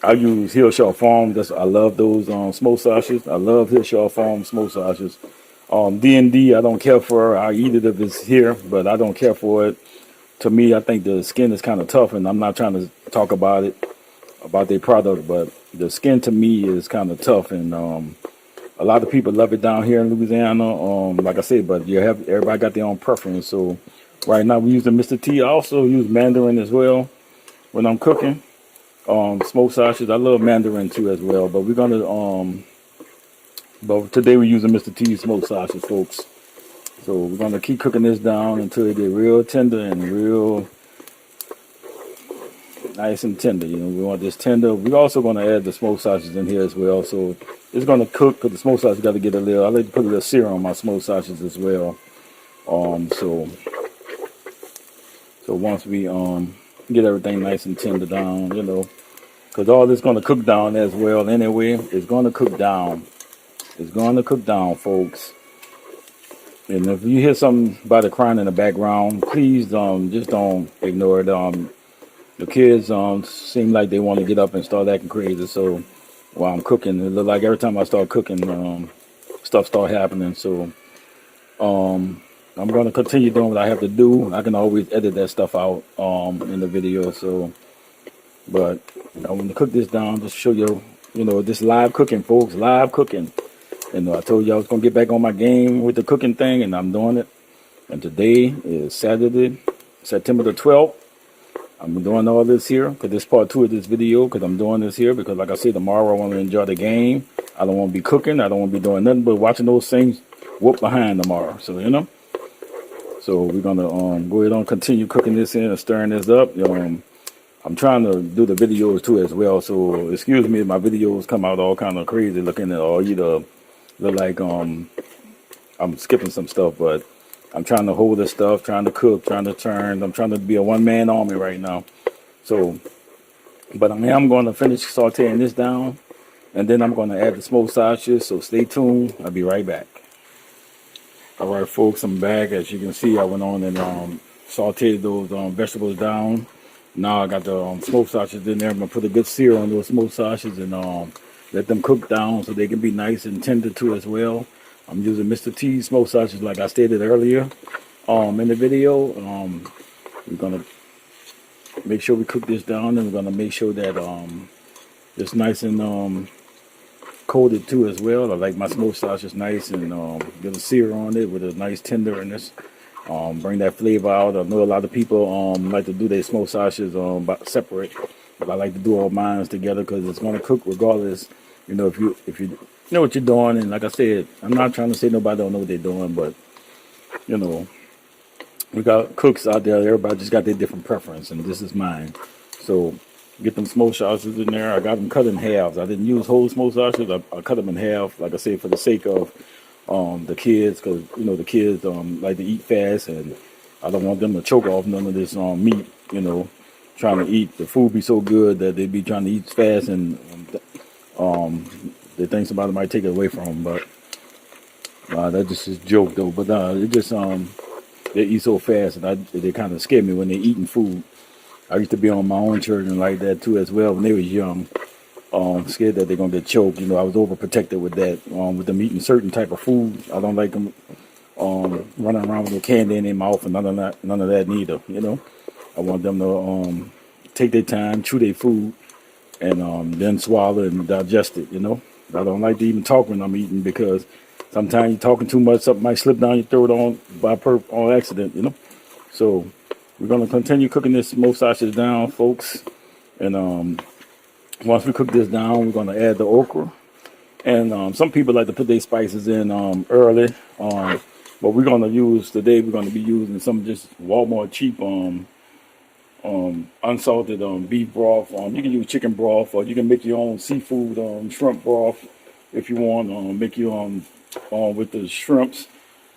I use Hillshaw Farm. I love those smoked sausages. I love Hillshaw Farm smoked sausages. D&D, I don't care for. I eat it if it's here, but I don't care for it. To me, I think the skin is kind of tough, and I'm not trying to talk about their product, but the skin to me is kind of tough, and a lot of people love it down here in Louisiana. Like I said, but everybody got their own preference. So right now we're using Mr. T. I also use mandarin as well when I'm cooking. Smoked sausages. I love mandarin too as well, but we're gonna but today we're using Mr. T's smoked sausage, folks. So we're gonna keep cooking this down until it get real tender and real nice and tender. You know, we want this tender. We're also gonna add the smoked sausage in here as well. So it's gonna cook, because the smoked sausage got to get a little. I like to put a little serum on my smoked sausages as well. So once we get everything nice and tender down, you know, because all this gonna cook down as well. Anyway, it's gonna cook down. It's gonna cook down, folks. And if you hear somebody crying in the background, please just don't ignore it. The kids seem like they want to get up and start acting crazy. So while I'm cooking, it look like every time I start cooking, stuff start happening. So I'm gonna continue doing what I have to do. I can always edit that stuff out in the video. So, but I want to cook this down just to show you, you know, this live cooking, folks, live cooking. And I told you I was gonna get back on my game with the cooking thing, and I'm doing it. And today is Saturday, September the 12th. I'm doing all this here because this part 2 of this video, because I'm doing this here because, like I said, tomorrow I want to enjoy the game. I don't want to be cooking. I don't want to be doing nothing but watching those things whoop behind tomorrow. So, you know. So we're gonna go ahead and continue cooking this in and stirring this up. I'm trying to do the videos too as well. So excuse me if my videos come out all kind of crazy looking, or either look like I'm skipping some stuff, but I'm trying to hold this stuff, trying to cook, trying to turn. I'm trying to be a one-man army right now. So, but I'm going to finish sauteing this down, and then I'm going to add the smoked sausages. So stay tuned. I'll be right back. All right, folks, I'm back. As you can see, I went on and sauteed those vegetables down. Now I got the smoked sausages in there. I'm going to put a good sear on those smoked sausages and let them cook down so they can be nice and tender too as well. I'm using Mr. T's smoked sausages like I stated earlier in the video. We're gonna make sure we cook this down, and we're gonna make sure that it's nice and coated too as well. I like my smoked sausage nice and get a sear on it with a nice tenderness. Bring that flavor out. I know a lot of people like to do their smoked sausages separate, but I like to do all mine together because it's gonna cook regardless. You know, if you know what you're doing, and like I said, I'm not trying to say nobody don't know what they're doing, but you know, we got cooks out there. Everybody just got their different preference, and this is mine. So get them smoked sausages in there. I got them cut in halves. I didn't use whole smoked sausages. I cut them in half, like I said, for the sake of the kids, because you know the kids like to eat fast, and I don't want them to choke off none of this meat. You know, trying to eat the food be so good that they be trying to eat fast, and they think somebody might take it away from them. But that just is a joke though. But it just they eat so fast, and they kind of scare me when they're eating food. I used to be on my own children like that too as well when they was young. Scared that they're gonna get choked. You know, I was overprotected with that. With them eating certain type of food, I don't like them running around with no candy in their mouth and none of that neither. You know, I want them to take their time, chew their food, and then swallow and digest it. You know, I don't like to even talk when I'm eating because sometimes you're talking too much, something might slip down your throat on accident. You know, so we're gonna continue cooking this smoked sausage down, folks, and once we cook this down, we're going to add the okra. And some people like to put their spices in early. But we're going to we're going to be using some just Walmart cheap unsalted beef broth. You can use chicken broth, or you can make your own seafood shrimp broth if you want. Make your with the shrimps.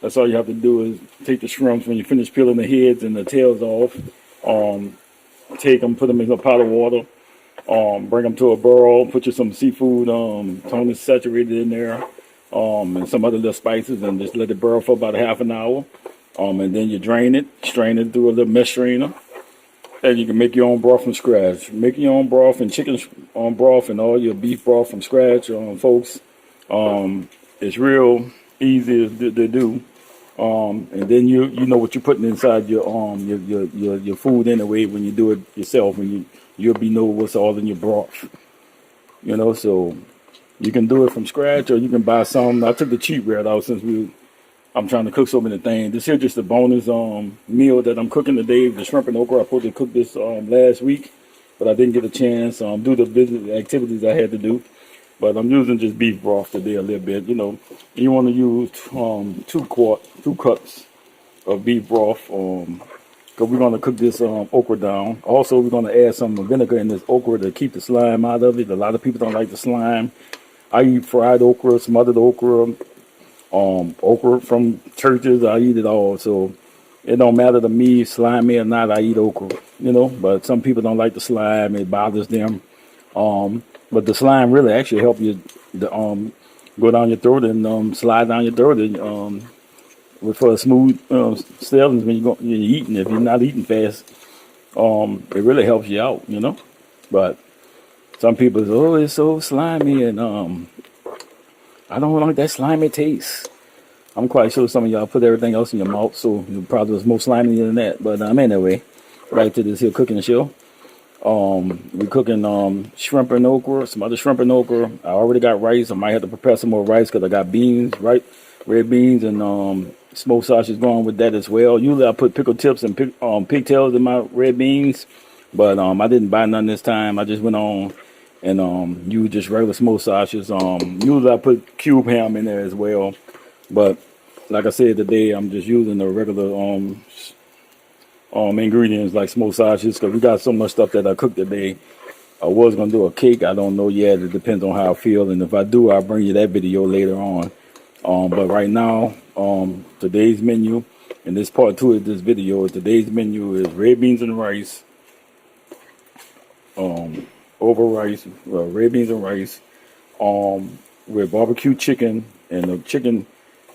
That's all you have to do is take the shrimps when you finish peeling the heads and the tails off. Take them, put them in a pot of water. Bring them to a boil, put you some seafood, tone saturated in there, and some other little spices, and just let it boil for about a half an hour. And then you strain it through a little mesh strainer, and you can make your own broth from scratch. Make your own broth and chicken broth and all your beef broth from scratch, folks. It's real easy to do. And then you know what you're putting inside your food anyway when you do it yourself, and you'll be know what's all in your broth. You know, so you can do it from scratch, or you can buy some. I took the cheap route out since I'm trying to cook so many things. This here just a bonus meal that I'm cooking today. The shrimp and okra. I supposed to cook this last week, but I didn't get a chance due to the activities I had to do. But I'm using just beef broth today a little bit. You know, you want to use 2 cups of beef broth. Because we're going to cook this okra down. Also, we're going to add some vinegar in this okra to keep the slime out of it. A lot of people don't like the slime. I eat fried okra, smothered okra, okra from churches. I eat it all. So it don't matter to me, slimy or not, I eat okra. You know, but some people don't like the slime. It bothers them. But the slime really actually help you go down your throat and slide down your throat and for a smooth sailing when you're eating. If you're not eating fast, it really helps you out, you know. But some people say, "Oh, it's so slimy," and I don't like that slimy taste. I'm quite sure some of y'all put everything else in your mouth, so it probably was more slimy than that. But anyway, right to this here cooking show. We're cooking shrimp and okra, some other shrimp and okra. I already got rice. I might have to prepare some more rice because I got beans, right? Red beans and smoked sausage going with that as well. Usually I put pickle tips and pigtails in my red beans, but I didn't buy none this time. I just went on and used just regular smoked sausages. Usually I put cube ham in there as well, but like I said today, I'm just using the regular ingredients like smoked sausages because we got so much stuff that I cooked today. I was gonna do a cake. I don't know yet. It depends on how I feel, and if I do, I'll bring you that video later on. But right now, today's menu, and this part 2 of this video, today's menu is red beans and rice, over rice, red beans and rice, with barbecue chicken, and the chicken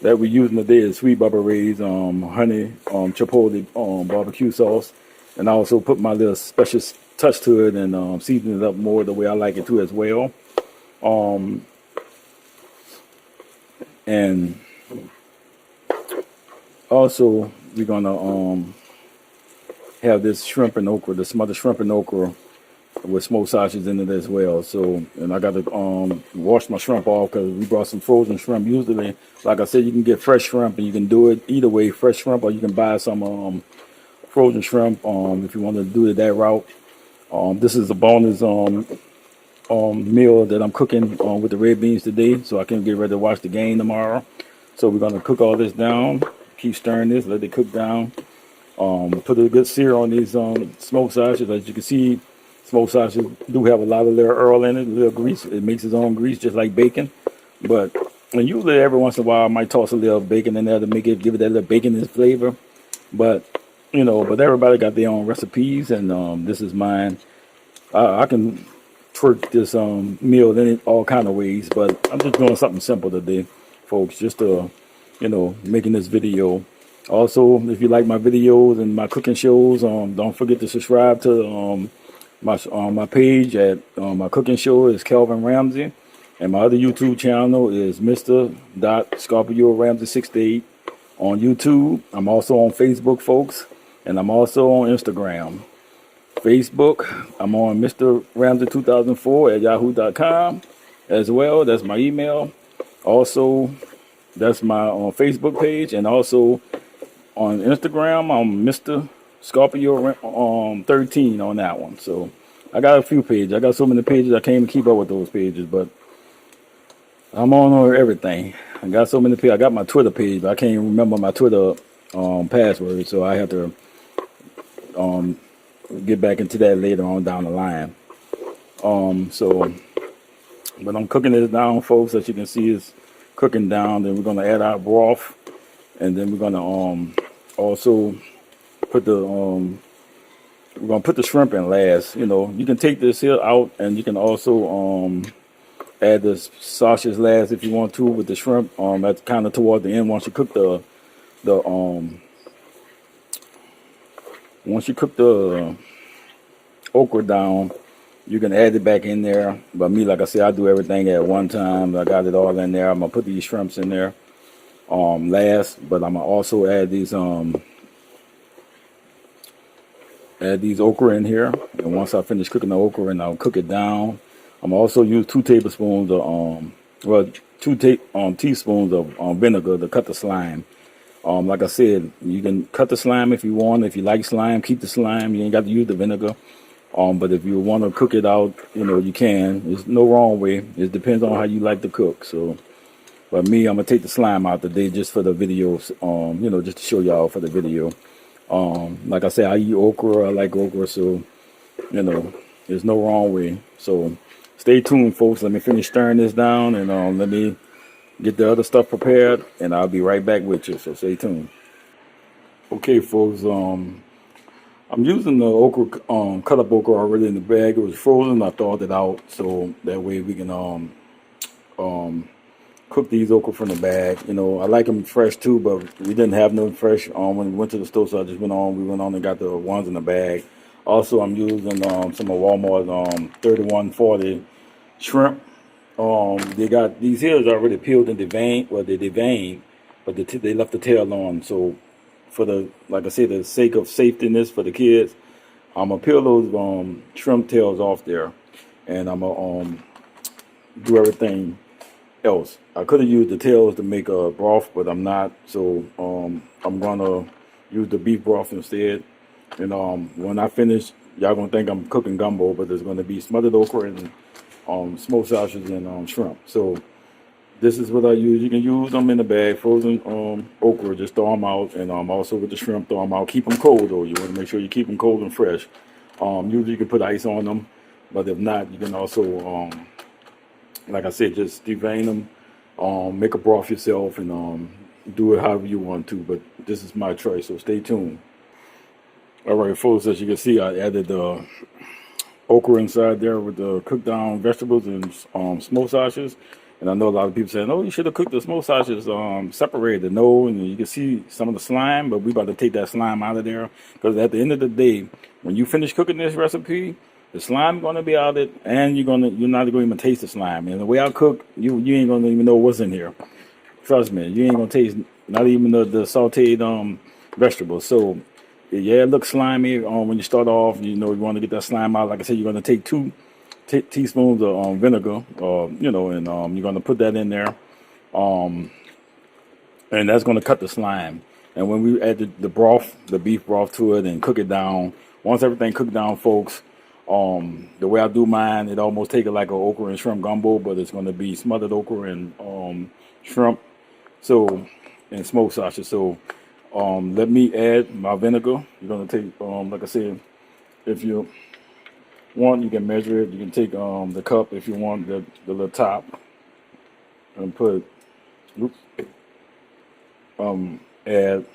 that we're using today is sweet Bubba Ray's honey chipotle barbecue sauce, and I also put my little special touch to it and season it up more the way I like it too as well. And also we're gonna have this shrimp and okra, the smothered shrimp and okra with smoked sausage in it as well. So, and I got to wash my shrimp off because we brought some frozen shrimp. Usually, like I said, you can get fresh shrimp and you can do it either way, fresh shrimp, or you can buy some frozen shrimp if you want to do it that route. This is a bonus meal that I'm cooking with the red beans today, so I can get ready to watch the game tomorrow. So we're gonna cook all this down, keep stirring this, let it cook down. Put a good sear on these smoked sausages. As you can see, smoked sausages do have a lot of little oil in it, a little grease. It makes its own grease, just like bacon. But and usually every once in a while, I might toss a little bacon in there to make it, give it that little bacon flavor. But but everybody got their own recipes, and this is mine. I can twerk this meal in all kind of ways, but I'm just doing something simple today, folks. Just making this video. Also, if you like my videos and my cooking shows, don't forget to subscribe to my page at my cooking show is Kelvin Ramsey, and my other YouTube channel is Mr. Scorpio Ramsey 68 on YouTube. I'm also on Facebook, folks, and I'm also on Instagram. Facebook, I'm on Mr. Ramsey 2004 at yahoo.com as well. That's my email. Also, that's my Facebook page, and also on Instagram, I'm Mr. Scorpio 13 on that one. So I got a few pages. I got so many pages I can't even keep up with those pages, but I'm on everything. I got so many pages. I got my Twitter page, but I can't even remember my Twitter password, so I have to get back into that later on down the line. But I'm cooking this down, folks. As you can see, it's cooking down. Then we're gonna add our broth, and then we're gonna also put the we're gonna put the shrimp in last. You can take this here out, and you can also add the sausage last if you want to with the shrimp. That's kind of toward the end once you cook the okra down. You can add it back in there. But me, like I said, I do everything at one time. I got it all in there. I'm gonna put these shrimps in there last, but I'm gonna also add these okra in here. And once I finish cooking the okra, and I'll cook it down, I'm gonna also use 2 tablespoons of 2 teaspoons of vinegar to cut the slime. Like I said, you can cut the slime if you want. If you like slime, keep the slime. You ain't got to use the vinegar. But if you want to cook it out, you can. There's no wrong way. It depends on how you like to cook. So, but me, I'm gonna take the slime out today just for the videos. Just to show y'all for the video. Like I said, I eat okra. I like okra, so there's no wrong way. So, stay tuned, folks. Let me finish stirring this down, and let me get the other stuff prepared, and I'll be right back with you. So stay tuned. Okay, folks. I'm using the okra, cut up okra already in the bag. It was frozen. I thawed it out so that way we can cook these okra from the bag. I like them fresh too, but we didn't have them fresh when we went to the store, so I just went on and got the ones in the bag. Also, I'm using some of Walmart's 3140 shrimp. They got these here already peeled and deveined. Well, they deveined, but they left the tail on. So, for like I said, the sake of safetyness for the kids, I'm gonna peel those shrimp tails off there, and I'm gonna do everything else. I could have used the tails to make a broth, but I'm not. So I'm gonna use the beef broth instead. And when I finish, y'all gonna think I'm cooking gumbo, but there's gonna be smothered okra and smoked sausages and shrimp. So this is what I use. You can use them in the bag, frozen okra, just throw them out, and also with the shrimp, throw them out. Keep them cold though. You want to make sure you keep them cold and fresh. Usually you can put ice on them, but if not, you can also, like I said, just devein them, make a broth yourself, and do it however you want to. But this is my choice, so stay tuned. All right, folks, as you can see, I added the okra inside there with the cooked down vegetables and smoked sausages. And I know a lot of people saying, "Oh, you should have cooked the smoked sausages separated." No, and you can see some of the slime, but we about to take that slime out of there, because at the end of the day, when you finish cooking this recipe, the slime gonna be out of it, and you're not gonna even taste the slime. And the way I cook, you ain't gonna even know what's in here. Trust me, you ain't gonna taste not even the sauteed vegetables. So Yeah, it looks slimy when you start off. You know, you want to get that slime out. Like I said, you're going to take two teaspoons of vinegar, you know, and you're going to put that in there, and that's going to cut the slime. And when we add the broth, the beef broth to it, and cook it down, once everything cooked down, folks, the way I do mine, it almost take it like a okra and shrimp gumbo, but it's going to be smothered okra and shrimp, so, and smoked sausage. So let me add my vinegar. You're going to take, like I said, if you want, you can measure it. You can take the cup if you want, the little top, and put, oops, add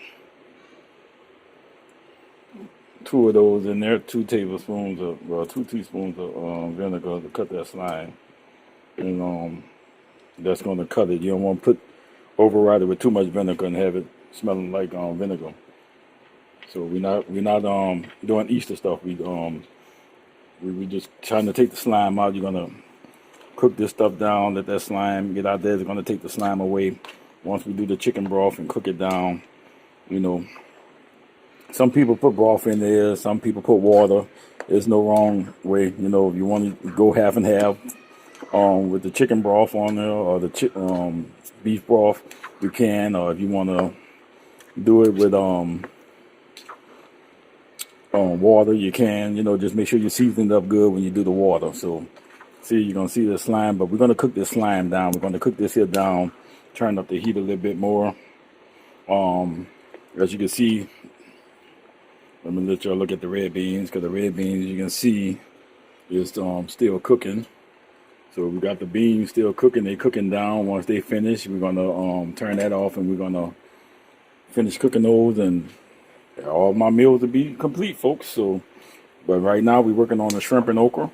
2 of those in there, 2 tablespoons of, well, 2 teaspoons of vinegar to cut that slime, and that's going to cut it. You don't want to override it with too much vinegar and have it smelling like vinegar. So we're not doing Easter stuff. We just trying to take the slime out. You're gonna cook this stuff down, let that slime get out there. It's gonna take the slime away. Once we do the chicken broth and cook it down, you know, some people put broth in there, some people put water. There's no wrong way. You know, if you want to go half and half with the chicken broth on there, or the beef broth, you can. Or if you want to do it with water, you can. You know, just make sure you season it up good when you do the water. So see, you're gonna see the slime, but we're gonna cook this slime down. We're gonna cook this here down, turn up the heat a little bit more. As you can see, let me let y'all look at the red beans, because the red beans, you can see, is still cooking. So we got the beans still cooking. They cooking down. Once they finish, we're gonna turn that off, and we're gonna finish cooking those, and all my meals will be complete, folks. So, but right now we're working on the shrimp and okra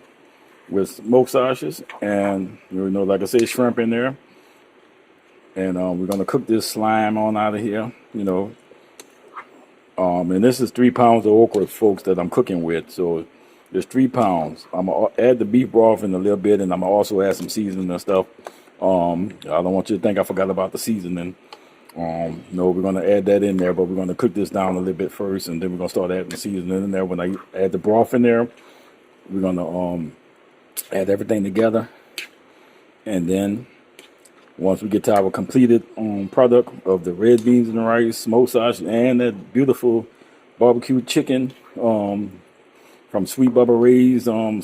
with smoked sausages, and you know, like I say, shrimp in there. And we're gonna cook this slime on out of here, you know. And this is 3 pounds of okra, folks, that I'm cooking with. So there's 3 pounds. I'm gonna add the beef broth in a little bit, and I'm gonna also add some seasoning and stuff. I don't want you to think I forgot about the seasoning. No, we're gonna add that in there, but we're gonna cook this down a little bit first, and then we're gonna start adding the seasoning in there. When I add the broth in there, we're gonna add everything together, and then once we get to our completed product of the red beans and the rice, smoked sausage, and that beautiful barbecue chicken from Sweet Bubba Ray's honey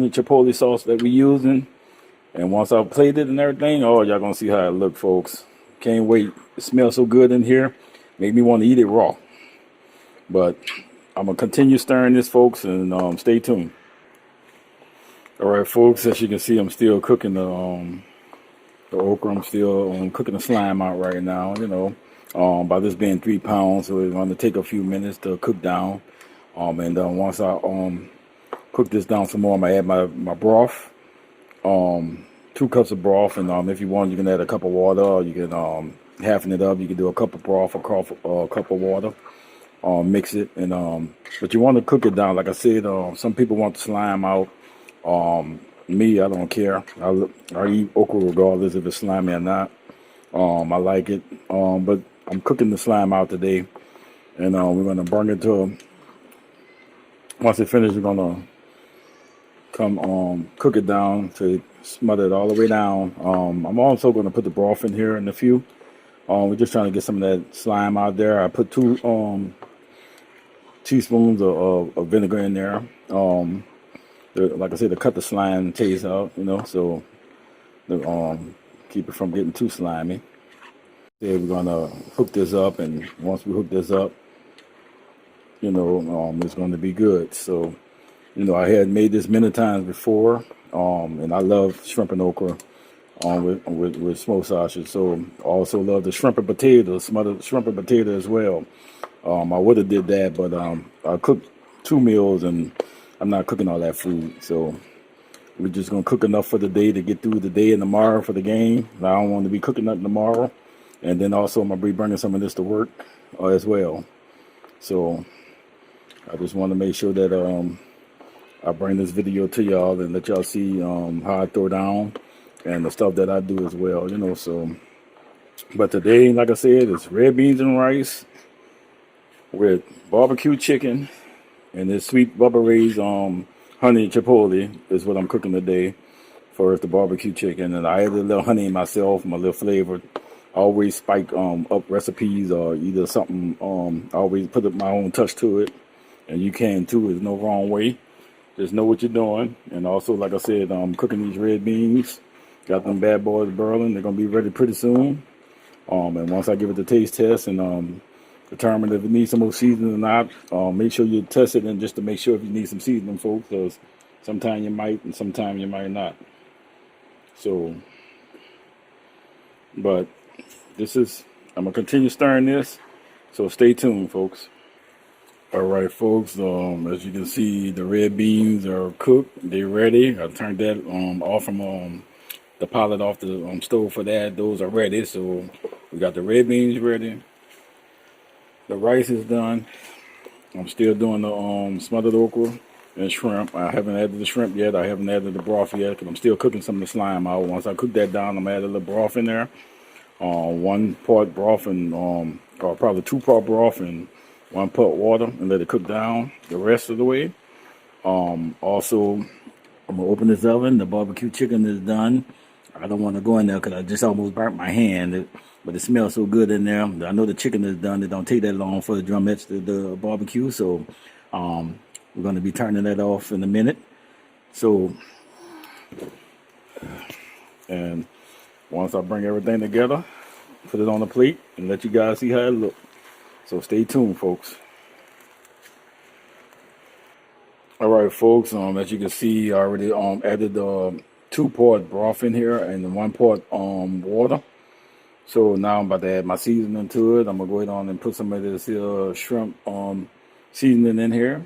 chipotle sauce that we're using, and once I've plated and everything, oh, y'all gonna see how it look, folks. Can't wait. It smells so good in here. Made me want to eat it raw. But I'm going to continue stirring this, folks, and stay tuned. All right, folks, as you can see, I'm still cooking the okra. I'm still cooking the slime out right now, you know. By this being 3 pounds, so it's going to take a few minutes to cook down. And once I cook this down some more, I'm going to add my broth. 2 cups of broth, and if you want, you can add a cup of water, or you can halfen it up. You can do a cup of broth, a cup of water, mix it, and but you want to cook it down. Like I said, some people want the slime out. Me, I don't care. I eat okra regardless if it's slimy or not. I like it, but I'm cooking the slime out today, and we're gonna bring it to. Once it finishes, we're gonna come cook it down to smother it all the way down. I'm also going to put the broth in here in a few. We're just trying to get some of that slime out there. I put 2 teaspoons of vinegar in there. Like I said, to cut the slime taste out, you know, so keep it from getting too slimy. Then we're gonna hook this up, and once we hook this up, you know, it's going to be good. So, you know, I had made this many times before, and I love shrimp and okra with smoked sausage. So I also love the shrimp and potato, smothered shrimp and potato as well. I would have did that, but I cooked 2 meals, and I'm not cooking all that food. So we're just going to cook enough for the day to get through the day and tomorrow for the game. I don't want to be cooking nothing tomorrow. And then also I'm going to be bringing some of this to work as well. So I just want to make sure that I bring this video to y'all and let y'all see how I throw down and the stuff that I do as well, you know. So, but today, like I said, it's red beans and rice with barbecue chicken and this sweet Bubba Ray's honey chipotle is what I'm cooking today. First, the barbecue chicken, and I added a little honey myself, my little flavor. I always spike up recipes or either something. I always put my own touch to it, and you can too. There's no wrong way. Just know what you're doing. And also, like I said, I'm cooking these red beans. Got them bad boys burling. They're gonna be ready pretty soon. And once I give it the taste test and determine if it needs some more seasoning or not, make sure you test it and just to make sure if you need some seasoning, folks, because sometimes you might and sometimes you might not. So, but I'm gonna continue stirring this. So stay tuned, folks. All right, folks. As you can see, the red beans are cooked. They're ready. I turned that off from the pilot off the stove for that. Those are ready. So we got the red beans ready. The rice is done. I'm still doing the smothered okra and shrimp. I haven't added the shrimp yet. I haven't added the broth yet because I'm still cooking some of the slime out. Once I cook that down, I'm gonna add a little broth in there. 1 part broth and or probably 2 part broth and 1 part water, and let it cook down the rest of the way. Also, I'm gonna open this oven. The barbecue chicken is done. I don't want to go in there because I just almost burnt my hand, but it smells so good in there. I know the chicken is done. It don't take that long for the drumettes to the barbecue, so we're going to be turning that off in a minute. So, and once I bring everything together, put it on the plate and let you guys see how it looks. So stay tuned, folks. All right, folks. As you can see, I already added 2 part broth in here and 1 part water. So now I'm about to add my seasoning to it. I'm gonna go ahead on and put some of this shrimp seasoning in here.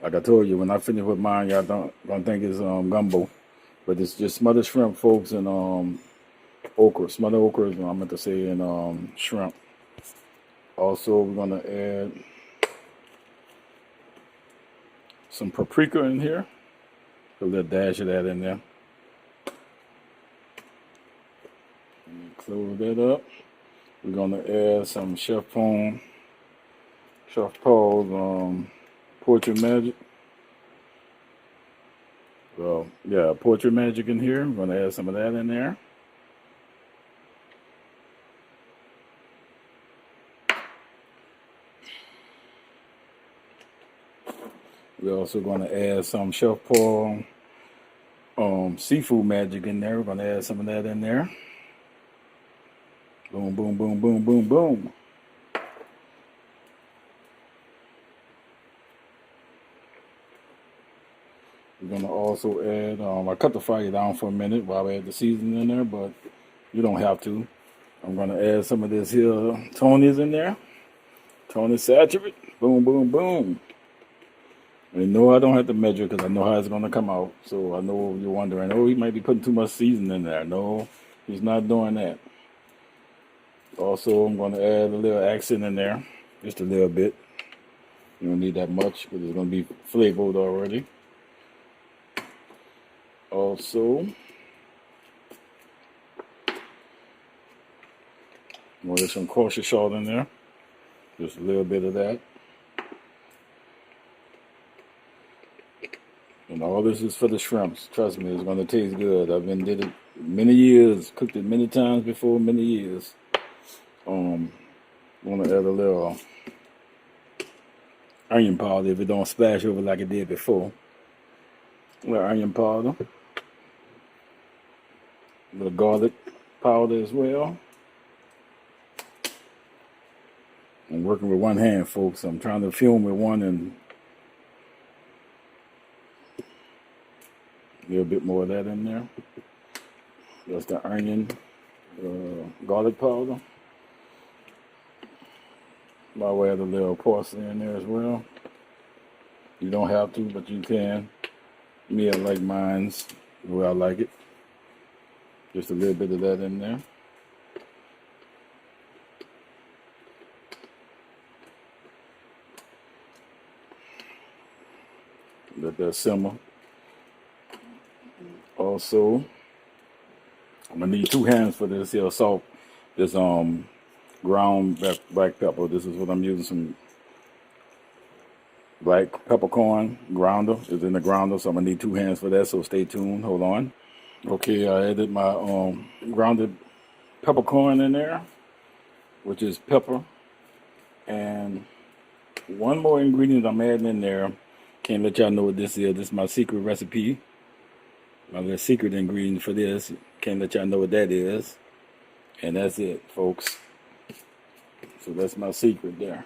Like I told you, when I finish with mine, y'all don't think it's gumbo, but it's just smothered shrimp, folks, and okra. Smothered okra is what I meant to say, and shrimp. Also, we're gonna add some paprika in here. A little dash of that in there. And close that up. We're gonna add some Chef Paul's Poetry Magic. Well, yeah, Poetry Magic in here. We're gonna add some of that in there. We're also going to add some Chef Paul seafood magic in there. We're going to add some of that in there. Boom, boom, boom, boom, boom, boom. We're going to also add, I cut the fire down for a minute while I add the seasoning in there, but you don't have to. I'm going to add some of this here Tony's in there. Tony Saturate. Boom, boom, boom. And no, I don't have to measure because I know how it's going to come out. So I know you're wondering, oh, he might be putting too much seasoning in there. No, he's not doing that. Also, I'm going to add a little accent in there, just a little bit. You don't need that much because it's going to be flavored already. Also, there's some kosher salt in there. Just a little bit of that. And all this is for the shrimps. Trust me, it's going to taste good. Did it many years, cooked it many times before, many years. Want to add a little onion powder if it don't splash over like it did before. A little onion powder. A little garlic powder as well. I'm working with one hand, folks. I'm trying to film with one and a little bit more of that in there. That's the onion, garlic powder. I will add a little parsley in there as well. You don't have to, but you can. Me, I like mine's the way I like it. Just a little bit of that in there. Let that simmer. Also, I'm gonna need 2 hands for this here salt. This ground black pepper. This is what I'm using, some Black peppercorn grounder is in the grounder, so I'm gonna need 2 hands for that. So stay tuned. Hold on. Okay, I added my grounded peppercorn in there, which is pepper, and one more ingredient I'm adding in there. Can't let y'all know what this is. This is my secret recipe. My little secret ingredient for this. Can't let y'all know what that is. And that's it, folks. So that's my secret there.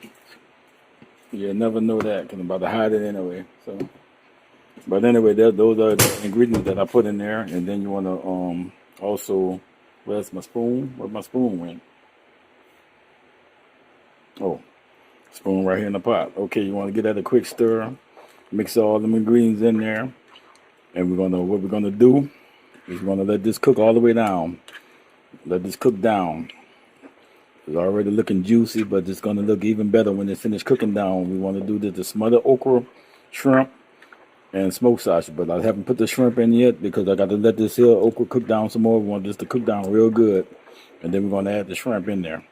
You'll never know that because I'm about to hide it anyway. So, but anyway, those are the ingredients that I put in there. And then you want to also, where's my spoon? Where my spoon went? Oh, spoon right here in the pot. Okay, you want to get that a quick stir. Mix all them ingredients in there. And what we're gonna do is we're gonna let this cook all the way down. Let this cook down. It's already looking juicy, but it's gonna look even better when it's finished cooking down. We want to do the smothered okra, shrimp, and smoked sausage. But I haven't put the shrimp in yet because I got to let this here okra cook down some more. We want this to cook down real good, and then we're gonna add the shrimp in there.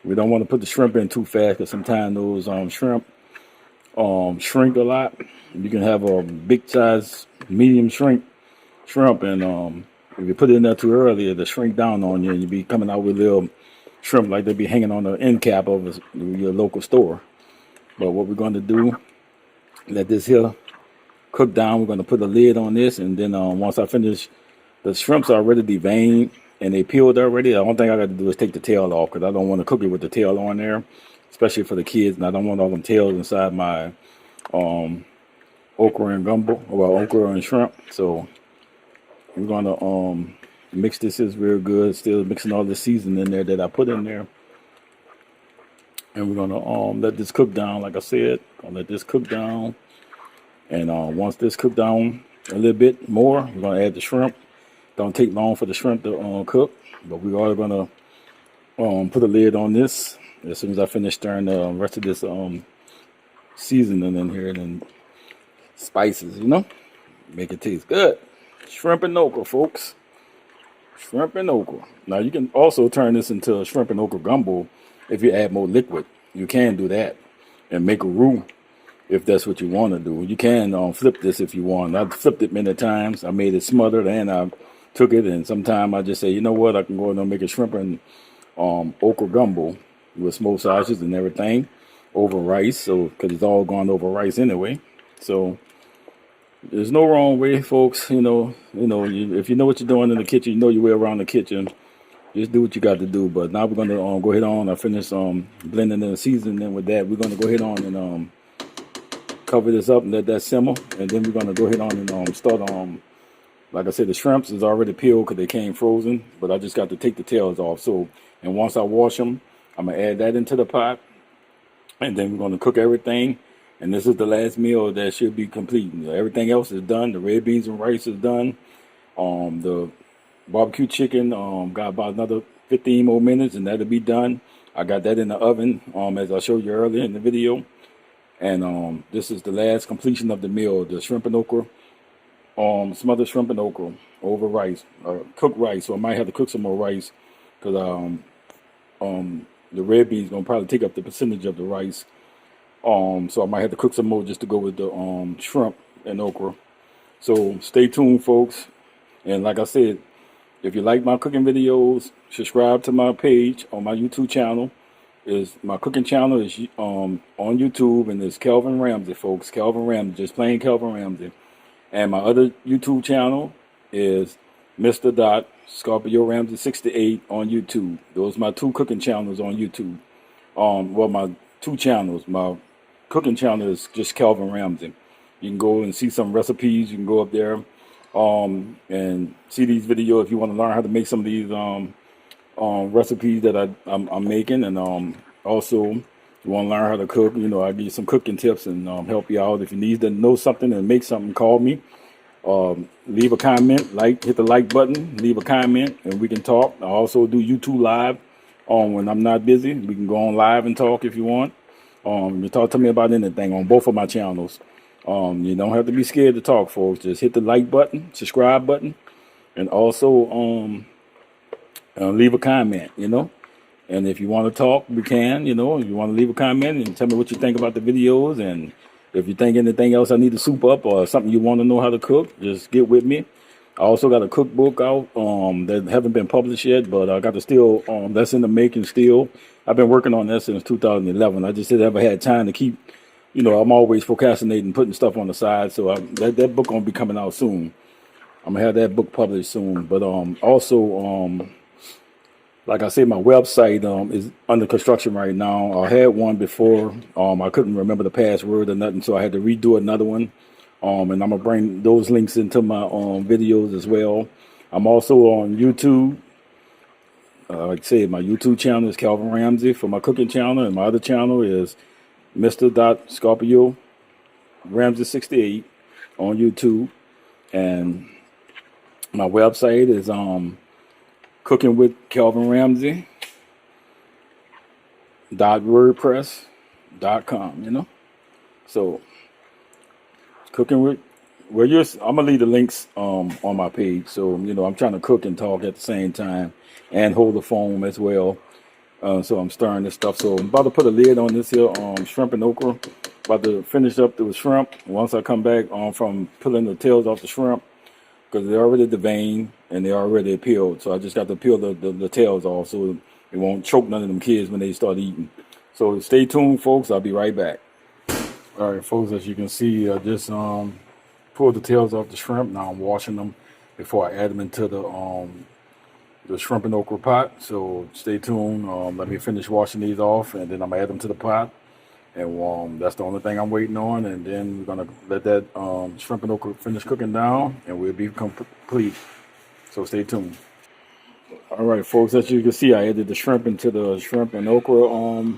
We don't want to put the shrimp in too fast because sometimes those shrimp shrink a lot. You can have a big size, medium shrimp, and if you put it in there too early, it'll shrink down on you, and you'll be coming out with little shrimp like they'll be hanging on the end cap of your local store. But what we're going to do, let this here cook down. We're going to put a lid on this, and then once I finish, the shrimps are already deveined and they peeled already. The only thing I got to do is take the tail off because I don't want to cook it with the tail on there, especially for the kids, and I don't want all them tails inside my okra and gumbo, or okra and shrimp. So we're gonna mix this is real good. Still mixing all the seasoning in there that I put in there, and we're gonna let this cook down. Like I said, I'll let this cook down, and once this cook down a little bit more, we're gonna add the shrimp. Don't take long for the shrimp to cook, but we are gonna put a lid on this as soon as I finish stirring the rest of this seasoning in here and spices, make it taste good. Shrimp and okra, folks. Shrimp and okra. Now you can also turn this into a shrimp and okra gumbo if you add more liquid. You can do that and make a roux if that's what you want to do. You can flip this if you want. I've flipped it many times. I made it smothered and I took it, and sometimes I just say, you know what, I can go ahead and make a shrimp and okra gumbo with smoked sausages and everything over rice. So because it's all gone over rice anyway. So there's no wrong way, folks. If you know what you're doing in the kitchen, you know your way around the kitchen. Just do what you got to do. But now we're gonna go ahead on. I finished blending and seasoning with that. We're gonna go ahead on and cover this up and let that simmer, and then we're gonna go ahead on and start like I said, the shrimps is already peeled because they came frozen, but I just got to take the tails off. So, and once I wash them, I'm gonna add that into the pot, and then we're gonna cook everything. And this is the last meal that should be complete. Everything else is done. The red beans and rice is done. The barbecue chicken got about another 15 more minutes, and that'll be done. I got that in the oven, as I showed you earlier in the video. And this is the last completion of the meal: the shrimp and okra, smothered shrimp and okra over rice, cooked rice. So I might have to cook some more rice because the red beans gonna probably take up the percentage of the rice. So I might have to cook some more just to go with the shrimp and okra. So stay tuned, folks. And like I said, if you like my cooking videos, subscribe to my page on my YouTube channel. My cooking channel is on YouTube, and it's Kelvin Ramsey, folks. Kelvin Ramsey, just plain Kelvin Ramsey. And my other YouTube channel is Mr. Scorpio Ramsey 68 on YouTube. Those are my two cooking channels on YouTube. My two channels. My cooking channel is just Kelvin Ramsey. You can go and see some recipes. You can go up there and see these videos if you want to learn how to make some of these recipes that I'm making. And also, you want to learn how to cook. I give you some cooking tips and help you out. If you need to know something and make something, call me. Leave a comment, hit the like button, leave a comment, and we can talk. I also do YouTube Live when I'm not busy. We can go on live and talk if you want. You talk to me about anything on both of my channels. You don't have to be scared to talk, folks. Just hit the like button, subscribe button, and also leave a comment, And if you want to talk, we can, If you want to leave a comment and tell me what you think about the videos and If you think anything else I need to soup up or something you want to know how to cook, just get with me. I also got a cookbook out that haven't been published yet, but I got to still that's in the making still. I've been working on that since 2011. I just never had time to keep. I'm always procrastinating, putting stuff on the side. So that book gonna be coming out soon. I'm gonna have that book published soon. But also like I said, my website is under construction right now. I had one before. I couldn't remember the password or nothing, so I had to redo another one. And I'm gonna bring those links into my videos as well. I'm also on YouTube. Like I said, my YouTube channel is Calvin Ramsey for my cooking channel, and my other channel is Mr. Scorpio Ramsey 68 on YouTube. And my website is Cooking with Calvin Ramsey .wordpress.com. So cooking with I'm gonna leave the links on my page. So I'm trying to cook and talk at the same time and hold the phone as well. So I'm stirring this stuff. So I'm about to put a lid on this here shrimp and okra. About to finish up the shrimp. Once I come back from pulling the tails off the shrimp, because they're already deveined and they're already peeled. So I just got to peel the tails off so it won't choke none of them kids when they start eating. So stay tuned, folks. I'll be right back. All right, folks, as you can see, I just pulled the tails off the shrimp. Now I'm washing them before I add them into the shrimp and okra pot. So stay tuned. Let me finish washing these off, and then I'm gonna add them to the pot. And that's the only thing I'm waiting on. And then we're gonna let that shrimp and okra finish cooking down, and we'll be complete. So stay tuned. All right, folks, as you can see, I added the shrimp into the shrimp and okra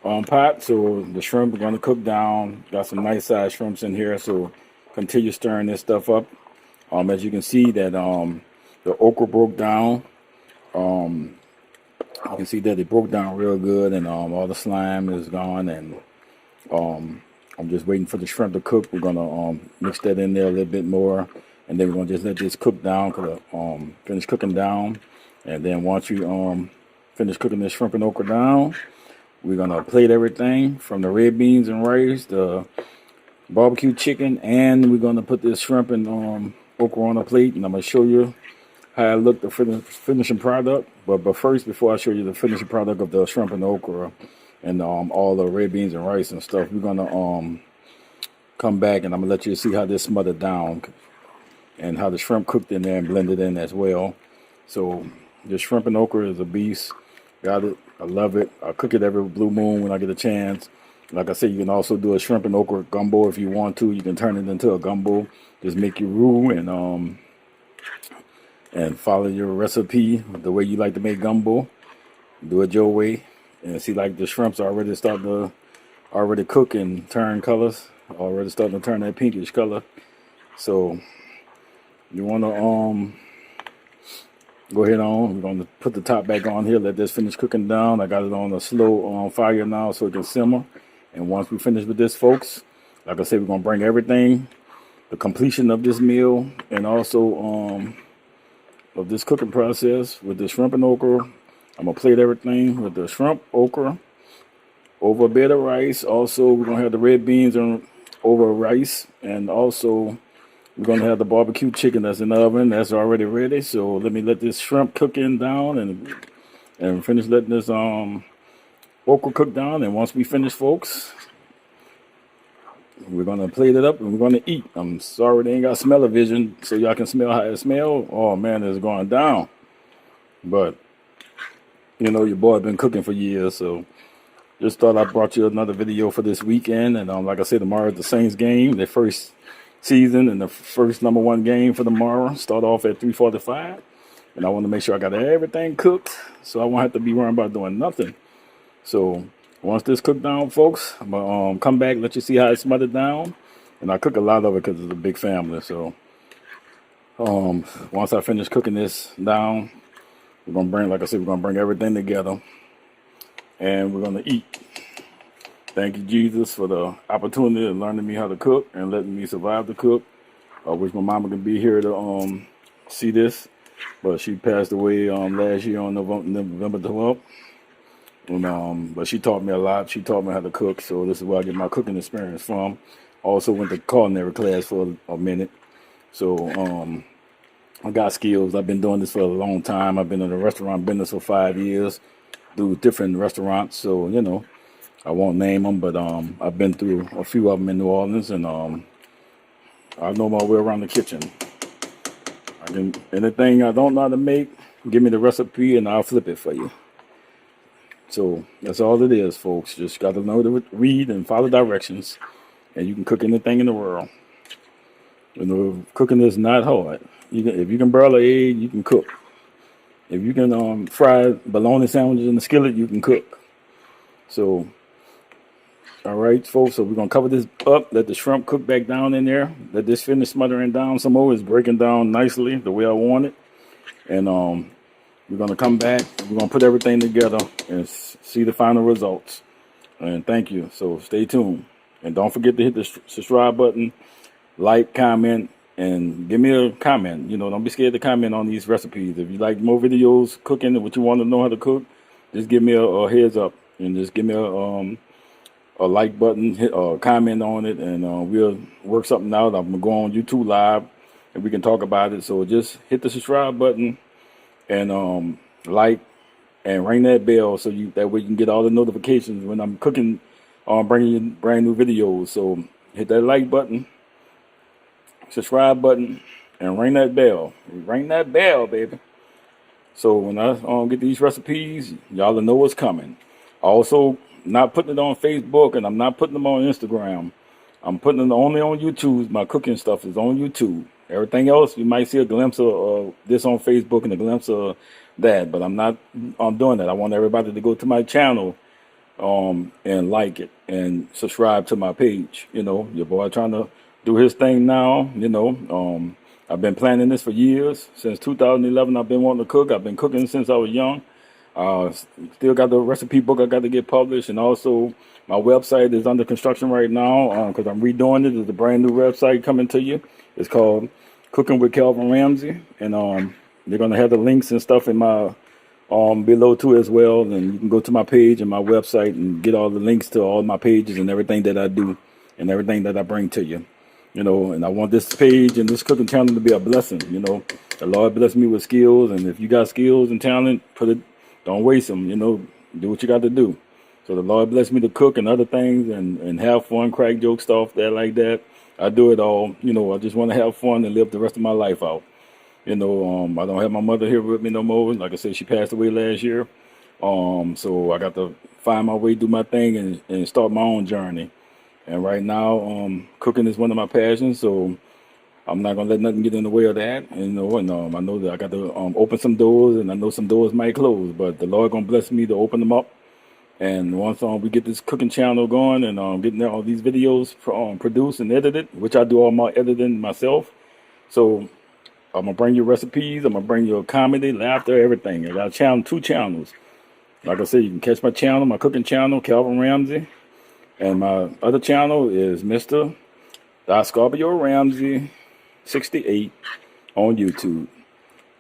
pot. So the shrimp are gonna cook down. Got some nice sized shrimps in here. So continue stirring this stuff up. As you can see that the okra broke down. You can see that it broke down real good, and all the slime is gone. And I'm just waiting for the shrimp to cook. We're gonna mix that in there a little bit more, and then we're gonna just let this cook down. Finish cooking down, and then once you finish cooking this shrimp and okra down, we're gonna plate everything from the red beans and rice, the barbecue chicken, and we're gonna put this shrimp and okra on a plate, and I'm gonna show you how I look the finishing product. But first, before I show you the finishing product of the shrimp and okra and all the red beans and rice and stuff, we're gonna come back and I'm gonna let you see how this smothered down and how the shrimp cooked in there and blended in as well. So the shrimp and okra is a beast. Got it. I love it. I cook it every blue moon when I get a chance. Like I said, you can also do a shrimp and okra gumbo if you want to. You can turn it into a gumbo. Just make your roux and follow your recipe the way you like to make gumbo. Do it your way. And see, like the shrimps already starting to cook and turn colors. Already starting to turn that pinkish color. So you want to go ahead on. We're going to put the top back on here. Let this finish cooking down. I got it on a slow fire now so it can simmer. And once we finish with this, folks, like I said, we're going to bring everything, the completion of this meal, and also of this cooking process with the shrimp and okra. I'm going to plate everything with the shrimp, okra, over a bed of rice. Also, we're going to have the red beans over rice. And also, we're going to have the barbecue chicken that's in the oven. That's already ready. So let me let this shrimp cook in down and finish letting this okra cook down. And once we finish, folks, we're going to plate it up and we're going to eat. I'm sorry they ain't got smell-o-vision so y'all can smell how it smells. Oh, man, it's going down. But, your boy been cooking for years, so just thought I brought you another video for this weekend. And like I said, tomorrow is the Saints game, their first season and the first #1 game for tomorrow. Start off at 3:45. And I want to make sure I got everything cooked so I won't have to be worrying about doing nothing. So once this cooked down, folks, I'm going to come back, let you see how it's smothered down. And I cook a lot of it because it's a big family. So once I finish cooking this down, we're going to bring, like I said, we're going to bring everything together. And we're going to eat. Thank you, Jesus, for the opportunity of learning me how to cook and letting me survive to cook. I wish my mama could be here to see this. But she passed away last year on November 12th. And but she taught me a lot. She taught me how to cook, so this is where I get my cooking experience from. Also went to culinary class for a minute, so I got skills. I've been doing this for a long time. I've been in the restaurant business for 5 years, through different restaurants. So I won't name them, but I've been through a few of them in New Orleans, and I know my way around the kitchen. Anything I don't know how to make, give me the recipe and I'll flip it for you. So that's all it is, folks. Just got to know to read and follow directions, and you can cook anything in the world. Cooking is not hard. If you can boil an egg, you can cook. If you can fry bologna sandwiches in the skillet, you can cook. So, all right, folks. So we're gonna cover this up. Let the shrimp cook back down in there. Let this finish smothering down some more. It's breaking down nicely the way I want it, and we're going to come back. We're going to put everything together and see the final results. And thank you. So stay tuned. And don't forget to hit the subscribe button, like, comment, and give me a comment. Don't be scared to comment on these recipes. If you like more videos cooking and what you want to know how to cook, just give me a heads up. And just give me a like button, hit a comment on it, and we'll work something out. I'm going to go on YouTube Live, and we can talk about it. So just hit the subscribe button, and like, and ring that bell so that way you can get all the notifications when I'm cooking, bringing you brand new videos. So hit that like button, subscribe button, and ring that bell. Ring that bell, baby. So when I get these recipes, y'all will know what's coming. Also, not putting it on Facebook, and I'm not putting them on Instagram. I'm putting it only on YouTube. My cooking stuff is on YouTube. Everything else, you might see a glimpse of this on Facebook and a glimpse of that, but I'm not doing that. I want everybody to go to my channel and like it and subscribe to my page. Your boy trying to do his thing now. I've been planning this for years. Since 2011, I've been wanting to cook. I've been cooking since I was young. Still got the recipe book I got to get published, and also my website is under construction right now because I'm redoing it. There's a brand new website coming to you. It's called Cooking with Calvin Ramsey, and they're gonna have the links and stuff in my below too as well. And you can go to my page and my website and get all the links to all my pages and everything that I do and everything that I bring to you. And I want this page and this cooking channel to be a blessing. The Lord bless me with skills, and if you got skills and talent, don't waste them. Do what you got to do. So the Lord bless me to cook and other things and have fun, crack jokes, stuff like that. I do it all. I just want to have fun and live the rest of my life out. I don't have my mother here with me no more. Like I said, she passed away last year. So I got to find my way, do my thing, and start my own journey. And right now, cooking is one of my passions. So I'm not gonna let nothing get in the way of that. And I know that I got to open some doors, and I know some doors might close, but the Lord gonna bless me to open them up. And once we get this cooking channel going and getting all these videos produced and edited, which I do all my editing myself. So I'm gonna bring you recipes. I'm gonna bring you comedy, laughter, everything. I got two channels. Like I said, you can catch my channel, my cooking channel, Calvin Ramsey, and my other channel is Mr. Scorpio Ramsey 68 on YouTube.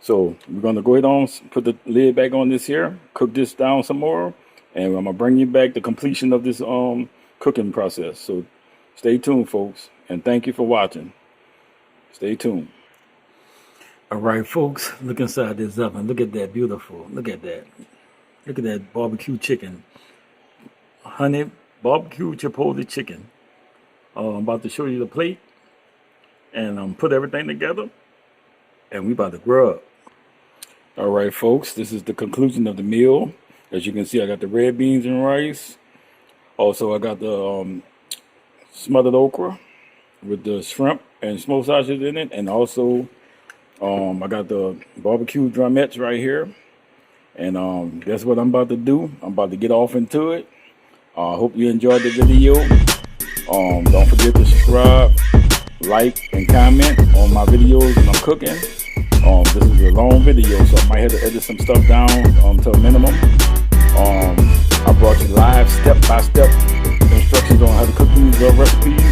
So we're gonna go ahead on, put the lid back on this here, cook this down some more, and I'm gonna bring you back the completion of this cooking process. So stay tuned, folks, and thank you for watching. Stay tuned. All right, folks, look inside this oven. Look at that, beautiful. Look at that. Look at that barbecue chicken. Honey barbecue chipotle chicken. I'm about to show you the plate and put everything together, and we about to grill up. All right, folks, this is the conclusion of the meal. As you can see, I got the red beans and rice. Also, I got the smothered okra with the shrimp and smoked sausage in it. And also, I got the barbecue drumettes right here. And that's what I'm about to do. I'm about to get off into it. I hope you enjoyed the video. Don't forget to subscribe, like, and comment on my videos when I'm cooking. This is a long video, so I might have to edit some stuff down to a minimum. I brought you live step-by-step instructions on how to cook these recipes.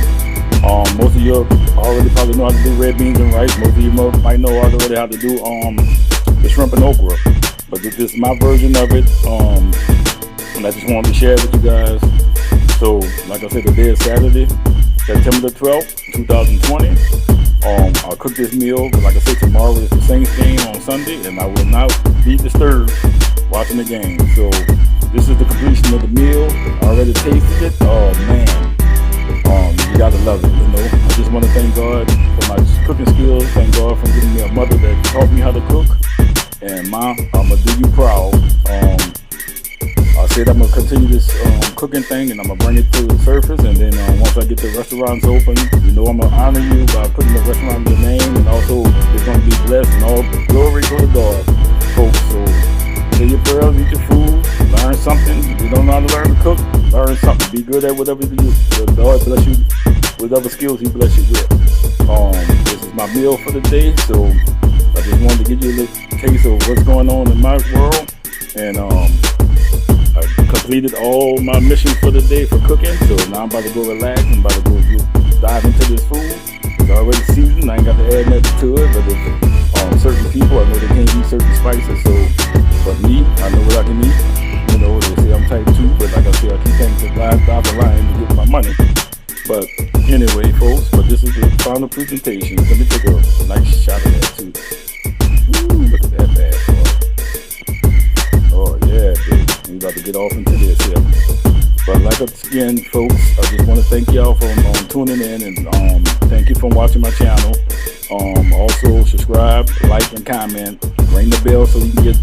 Most of you already probably know how to do red beans and rice. Most of you might know already how to do the shrimp and okra. But this is my version of it. and I just wanted to share it with you guys. So, like I said, today is Saturday, September the 12th, 2020. I'll cook this meal, but like I said, tomorrow is the Saints game on Sunday, and I will not be disturbed watching the game. So, this is the completion of the meal. I already tasted it. Oh man, you gotta love it. You know, I just want to thank God for my cooking skills. Thank God for giving me a mother that taught me how to cook. And Mom, I'm gonna do you proud. I said I'm gonna continue this cooking thing, and I'm gonna bring it to the surface. And then once I get the restaurants open, you know I'm gonna honor you by putting the restaurant in your name, and also it's gonna be blessed, and all glory go to God, folks. So say your prayers, eat your food, learn something. If you don't know how to learn to cook, learn something. Be good at whatever you do. The Lord bless you with other skills He bless you with. This is my meal for the day, so I just wanted to give you a little taste of what's going on in my world, and I completed all my missions for the day for cooking, so now I'm about to go relax. I'm about to go dive into this food. It's already seasoned. I ain't got to add nothing to it, but if certain people, I know they can't eat certain spices, so but me, I know what I can eat. You know, they say I'm type 2, but like I said, I keep things to dive the line to get my money. But anyway, folks, but this is the final presentation. Let me take a nice shot of that too. Ooh, look at that bad boy. Oh yeah, baby. We about to get off into this here. But like again, folks, I just want to thank y'all for tuning in, and thank you for watching my channel. Also subscribe, like, and comment. Ring the bell so you can get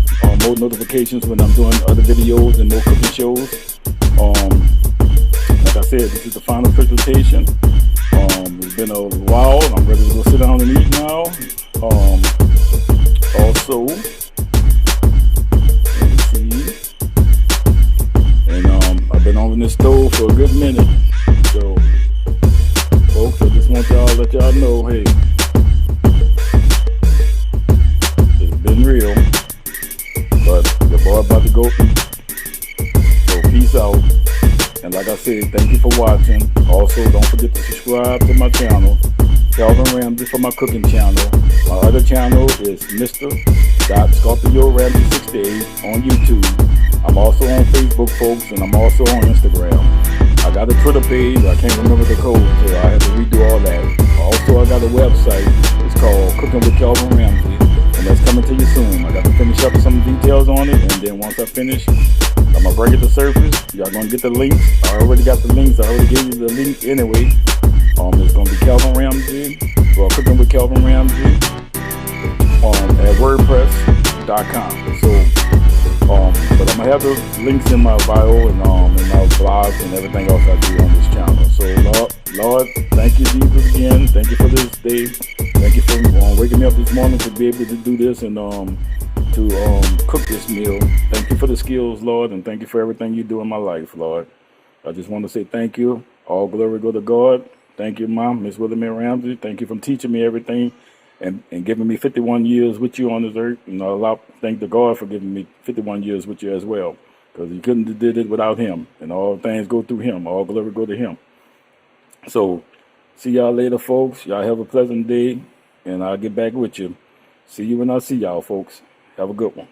more notifications when I'm doing other videos and more cooking shows. Like I said, this is the final presentation. It's been a while. I'm ready to go sit down and eat now. Also, let me see. And I've been on this stove for a good minute. So, folks, I just want y'all to let y'all know, hey, it's been real. But your boy about to go eat. So peace out. And like I said, thank you for watching. Also, don't forget to subscribe to my channel, Calvin Ramsey, for my cooking channel. My other channel is Mr. Scorpio Ramsey 68 on YouTube. I'm also on Facebook, folks, and I'm also on Instagram. I got a Twitter page. I can't remember the code, so I have to redo all that. Also, I got a website. It's called Cooking with Calvin Ramsey, and that's coming to you soon. I got to finish up some details on it, and then once I finish, I'm gonna bring it to surface. Y'all gonna get the links. I already got the links. I already gave you the link anyway. It's gonna be Calvin Ramsey, or Cooking with Calvin Ramsey, at WordPress.com. So, but I'm gonna have the links in my bio and in my blogs and everything else I do on this channel. So, Lord, thank you, Jesus, again. Thank you for this day. Thank you for waking me up this morning to be able to do this and to cook this meal. Thank you for the skills, Lord, and thank you for everything you do in my life, Lord. I just want to say thank you. All glory go to God. Thank you, Mom, Miss Willamette Ramsey. Thank you for teaching me everything and giving me 51 years with you on this earth. And thank the God for giving me 51 years with you as well, because you couldn't have did it without Him, and all things go through Him. All glory go to Him. So, see y'all later, folks. Y'all have a pleasant day, and I'll get back with you. See you when I see y'all, folks. Have a good one.